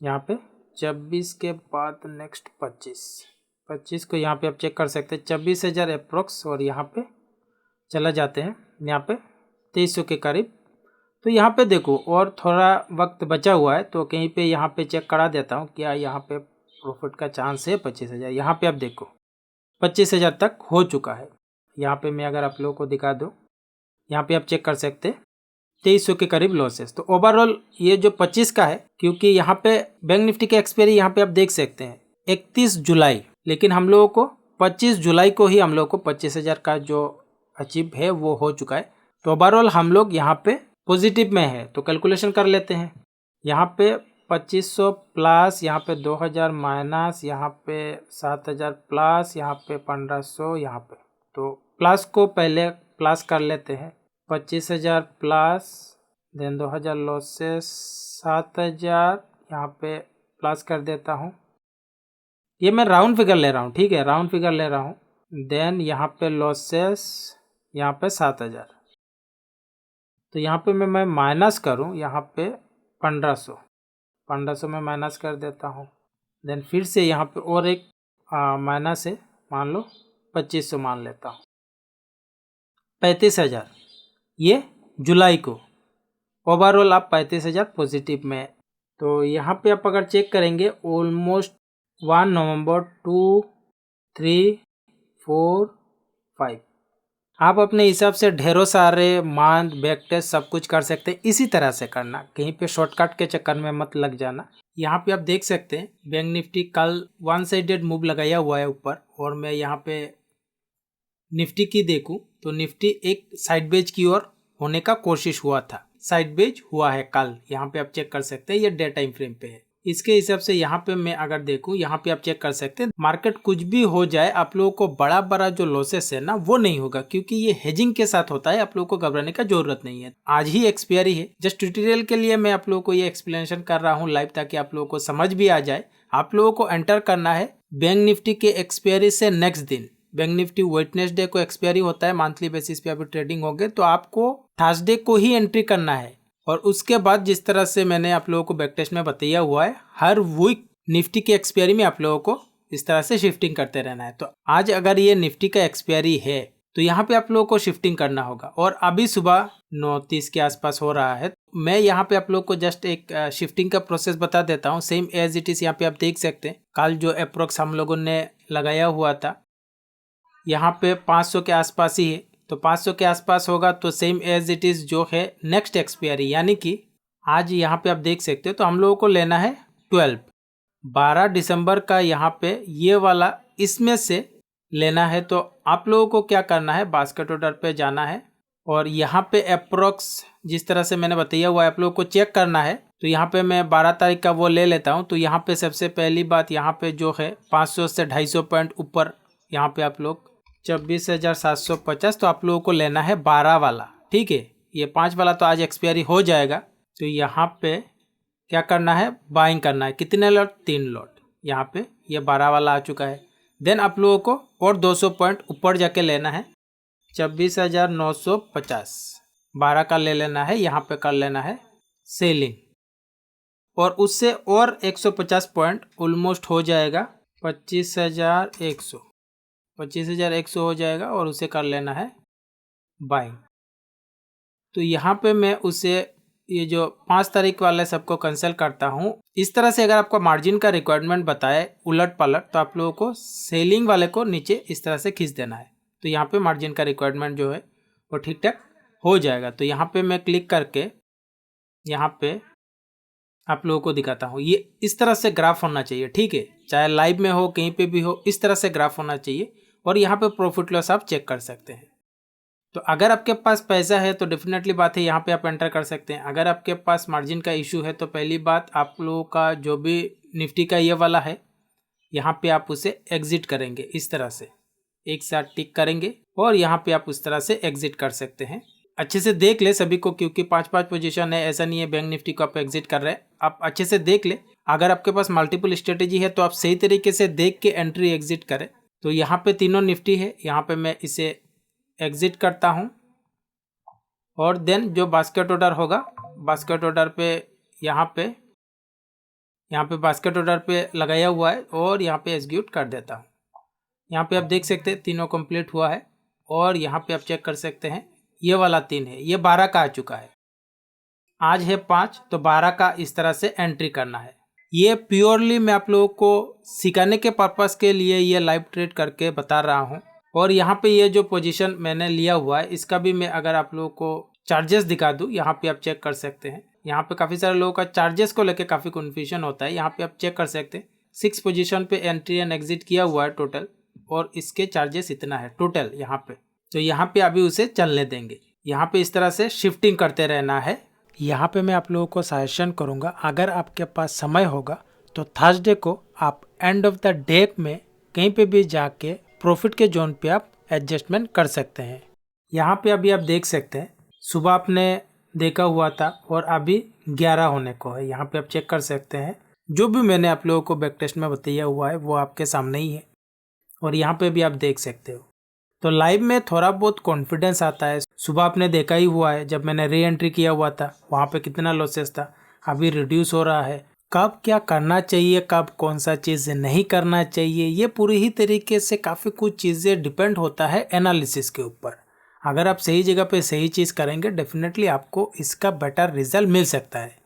[SPEAKER 1] यहाँ पे 26 के बाद नेक्स्ट 25 को यहाँ पे आप चेक कर सकते हैं 26,000 अप्रोक्स, और यहाँ पे चला जाते हैं यहाँ पे 2300 के करीब। तो यहाँ पे देखो और थोड़ा वक्त बचा हुआ है, तो कहीं पे यहाँ पे चेक करा देता हूँ क्या यहाँ पे प्रॉफिट का चांस है 25,000। यहाँ पे आप देखो 25,000 तक हो चुका है। यहाँ पे मैं अगर आप लोगों को दिखा दूँ, यहाँ पे आप चेक कर सकते हैं 2300 के करीब लॉसेस। तो ओवरऑल ये जो 25 का है, क्योंकि यहाँ पे बैंक निफ्टी के एक्सपायरी यहाँ पे आप देख सकते हैं 31 जुलाई, लेकिन हम लोगों को 25 जुलाई को ही हम लोगों को 25,000 का जो अचीव है वो हो चुका है। तो ओवरऑल हम लोग यहाँ पे पॉजिटिव में है। तो कैलकुलेशन कर लेते हैं। यहाँ पे 2500 प्लस, यहाँ पे 2000 माइनस, यहाँ पे 7000 प्लस, यहाँ पे 1500, यहाँ पे तो प्लस को पहले प्लस कर लेते हैं। 25,000 प्लस देन 2000 लॉसेस, 7000 यहाँ पे प्लस कर देता हूँ। ये मैं राउंड फिगर ले रहा हूँ, ठीक है, राउंड फिगर ले रहा हूँ। देन यहाँ पे लॉसेस, यहाँ पे 7000, तो यहाँ पे मैं माइनस करूँ, यहाँ पे 1500 में माइनस कर देता हूँ। देन फिर से यहाँ पे और एक माइनस है, मान लो 2500 मान लेता हूँ। 35,000 ये जुलाई को, ओवरऑल आप 35,000 पॉजिटिव में। तो यहाँ पे आप अगर चेक करेंगे ऑलमोस्ट 1 नवंबर 2, 3, 4, 5, आप अपने हिसाब से ढेरों सारे मंथ बैक टेस्ट सब कुछ कर सकते हैं। इसी तरह से करना, कहीं पे शॉर्टकट के चक्कर में मत लग जाना। यहाँ पे आप देख सकते हैं बैंक निफ्टी कल वन साइडेड मूव लगाया हुआ है ऊपर, और मैं यहाँ पे निफ्टी की देखूं तो निफ्टी एक साइड बेज की ओर होने का कोशिश हुआ था, साइड बेज हुआ है कल। यहाँ पे आप चेक कर सकते हैं, ये डे टाइम फ्रेम पे है। इसके हिसाब से यहाँ पे मैं अगर देखूं, यहाँ पे आप चेक कर सकते हैं मार्केट कुछ भी हो जाए, आप लोगों को बड़ा जो लॉसेस है ना वो नहीं होगा, क्योंकि ये हेजिंग के साथ होता है। आप लोगों को घबराने का जरूरत नहीं है। आज ही एक्सपायरी है, जस्ट ट्यूटोरियल के लिए मैं आप लोगों को ये एक्सप्लेनेशन कर रहा हूँ लाइव, ताकि आप लोगों को समझ भी आ जाए। आप लोगों को एंटर करना है बैंक निफ्टी के एक्सपायरी से नेक्स्ट दिन। बैंक निफ्टी वेडनेसडे को एक्सपायरी होता है, मंथली बेसिस पे अभी ट्रेडिंग होंगे, तो आपको थर्सडे को ही एंट्री करना है। और उसके बाद जिस तरह से मैंने आप लोगों को बैक टेस्ट में बताया हुआ है, हर वीक निफ्टी के एक्सपायरी में आप लोगों को इस तरह से शिफ्टिंग करते रहना है। तो आज अगर ये निफ्टी का एक्सपायरी है तो यहाँ पे आप लोगों को शिफ्टिंग करना होगा, और अभी सुबह 9:30 के आसपास हो रहा है। मैं यहाँ पे आप लोगों को जस्ट एक शिफ्टिंग का प्रोसेस बता देता हूँ, सेम एज इट इज। यहाँ पे आप देख सकते हैं कल जो अप्रोक्स हम लोगों ने लगाया हुआ था, यहाँ पे 500 के आसपास ही है। तो 500 के आसपास होगा तो सेम एज इट इज जो है नेक्स्ट एक्सपायरी, यानी कि आज यहाँ पे आप देख सकते हो। तो हम लोगों को लेना है 12 दिसंबर का, यहाँ पे ये वाला इसमें से लेना है। तो आप लोगों को क्या करना है, बास्केट ऑर्डर पे जाना है, और यहाँ पे अप्रोक्स जिस तरह से मैंने बताया हुआ है आप लोगों को चेक करना है। तो यहाँ पे मैं 12 तारीख का वो ले लेता हूँ। तो यहाँ पे सबसे पहली बात, यहाँ पे जो है 500 से 250 पॉइंट ऊपर, यहाँ पे आप लोग 24,750, तो आप लोगों को लेना है 12 वाला, ठीक है। ये 5 वाला तो आज एक्सपायरी हो जाएगा। तो यहाँ पे क्या करना है, बाइंग करना है। कितने लॉट, 3 लॉट। यहाँ पे ये 12 वाला आ चुका है। देन आप लोगों को और 200 पॉइंट ऊपर जाके लेना है, 24,950, 12 का ले लेना है। यहाँ पे कर लेना है सेलिंग, और उससे और 150 पॉइंट ऑलमोस्ट हो जाएगा 25,100 हो जाएगा, और उसे कर लेना है बाइंग। तो यहाँ पे मैं उसे ये जो 5 तारीख वाले सबको कैंसिल करता हूँ। इस तरह से अगर आपको मार्जिन का रिक्वायरमेंट बताए उलट पलट, तो आप लोगों को सेलिंग वाले को नीचे इस तरह से खींच देना है। तो यहाँ पे मार्जिन का रिक्वायरमेंट जो है वो ठीक ठाक हो जाएगा। तो यहाँ पे मैं क्लिक करके यहाँ पे आप लोगों को दिखाता हूँ। ये इस तरह से ग्राफ होना चाहिए, ठीक है, चाहे लाइव में हो कहीं पे भी हो, इस तरह से ग्राफ होना चाहिए। और यहाँ पे प्रॉफिट लॉस आप चेक कर सकते हैं। तो अगर आपके पास पैसा है तो डेफिनेटली बात है यहाँ पे आप एंटर कर सकते हैं। अगर आपके पास मार्जिन का इशू है तो पहली बात आप लोगों का जो भी निफ्टी का ये वाला है यहाँ पे आप उसे एग्जिट करेंगे, इस तरह से एक साथ टिक करेंगे और यहाँ पे आप उस तरह से एग्जिट कर सकते हैं। अच्छे से देख ले सभी को, क्योंकि 5-5 पोजीशन है, ऐसा नहीं है बैंक निफ्टी को आप एग्जिट कर रहे हैं। आप अच्छे से देख ले, अगर आपके पास मल्टीपल स्ट्रेटेजी है तो आप सही तरीके से देख के एंट्री एग्जिट करें। तो यहाँ पे तीनों निफ्टी है, यहाँ पे मैं इसे एग्जिट करता हूँ और देन जो बास्केट ऑर्डर होगा, बास्केट ऑर्डर पे यहाँ पे बास्केट ऑर्डर पे लगाया हुआ है और यहाँ पे एग्जीक्यूट कर देता हूँ। यहाँ पे आप देख सकते हैं तीनों कंप्लीट हुआ है और यहाँ पे आप चेक कर सकते हैं ये वाला 3 है, ये 12 का आ चुका है। आज है 5 तो 12 का इस तरह से एंट्री करना है। ये प्योरली मैं आप लोगों को सिखाने के पर्पस के लिए ये लाइव ट्रेड करके बता रहा हूँ। और यहाँ पे ये जो पोजीशन मैंने लिया हुआ है इसका भी मैं अगर आप लोगों को चार्जेस दिखा दूँ, यहाँ पे आप चेक कर सकते हैं। यहाँ पे काफ़ी सारे लोगों का चार्जेस को लेके काफ़ी कन्फ्यूजन होता है। यहाँ पे आप चेक कर सकते हैं 6 पोजीशन पे एंट्री एंड एग्जिट किया हुआ है टोटल, और इसके चार्जेस इतना है टोटल यहाँ पे। तो यहाँ पे अभी उसे चलने देंगे। यहाँ पे इस तरह से शिफ्टिंग करते रहना है। यहाँ पे मैं आप लोगों को सजेशन करूँगा, अगर आपके पास समय होगा तो थर्सडे को आप एंड ऑफ द डे में कहीं पे भी जाके प्रॉफिट के जोन पे आप एडजस्टमेंट कर सकते हैं। यहाँ पे अभी आप देख सकते हैं सुबह आपने देखा हुआ था और अभी 11 होने को है। यहाँ पे आप चेक कर सकते हैं जो भी मैंने आप लोगों को बैक टेस्ट में बताया हुआ है वो आपके सामने ही है और यहाँ पे भी आप देख सकते हो। तो लाइव में थोड़ा बहुत कॉन्फिडेंस आता है। सुबह आपने देखा ही हुआ है जब मैंने री एंट्री किया हुआ था वहाँ पे कितना लॉसेस था, अभी रिड्यूस हो रहा है। कब क्या करना चाहिए, कब कौन सा चीज़ नहीं करना चाहिए, ये पूरी ही तरीके से काफ़ी कुछ चीज़ें डिपेंड होता है एनालिसिस के ऊपर। अगर आप सही जगह पे सही चीज़ करेंगे डेफिनेटली आपको इसका बेटर रिजल्ट मिल सकता है।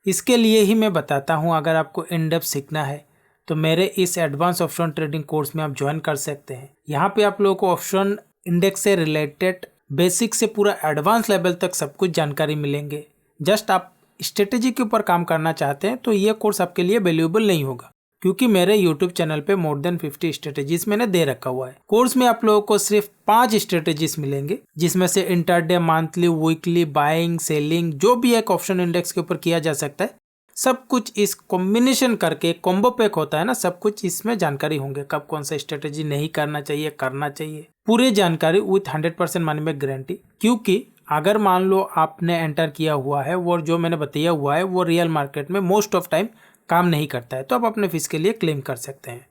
[SPEAKER 1] इसके लिए ही मैं बताता हूँ, अगर आपको इन डेप्थ सीखना है तो मेरे इस एडवांस ऑप्शन ट्रेडिंग कोर्स में आप ज्वाइन कर सकते हैं। यहाँ पे आप लोगों को ऑप्शन इंडेक्स से रिलेटेड बेसिक से पूरा एडवांस लेवल तक सब कुछ जानकारी मिलेंगे। जस्ट आप स्ट्रेटेजी के ऊपर काम करना चाहते हैं तो ये कोर्स आपके लिए वैल्यूएबल नहीं होगा, क्योंकि मेरे यूट्यूब चैनल पे मोर देन 50 स्ट्रेटेजीज मैंने दे रखा हुआ है। कोर्स में आप लोगों को सिर्फ 5 स्ट्रेटेजीज मिलेंगे, जिसमें से intraday, monthly, weekly, buying, selling, जो भी एक ऑप्शन इंडेक्स के ऊपर किया जा सकता है, सब कुछ इस कॉम्बिनेशन करके कॉम्बो पैक होता है ना, सब कुछ इसमें जानकारी होंगे। कब कौन सा स्ट्रेटेजी नहीं करना चाहिए, करना चाहिए, पूरी जानकारी विथ 100% मनी बैक गारंटी। क्योंकि अगर मान लो आपने एंटर किया हुआ है वो जो मैंने बताया हुआ है वो रियल मार्केट में मोस्ट ऑफ टाइम काम नहीं करता है, तो आप अपने फीस के लिए क्लेम कर सकते हैं।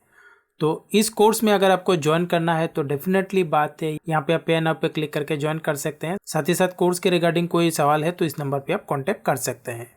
[SPEAKER 1] तो इस कोर्स में अगर आपको ज्वाइन करना है तो डेफिनेटली बात है, यहाँ पे आप पे नाउ पे क्लिक करके ज्वाइन कर सकते हैं। साथ ही साथ कोर्स के रिगार्डिंग कोई सवाल है तो इस नंबर पे आप कांटेक्ट कर सकते हैं।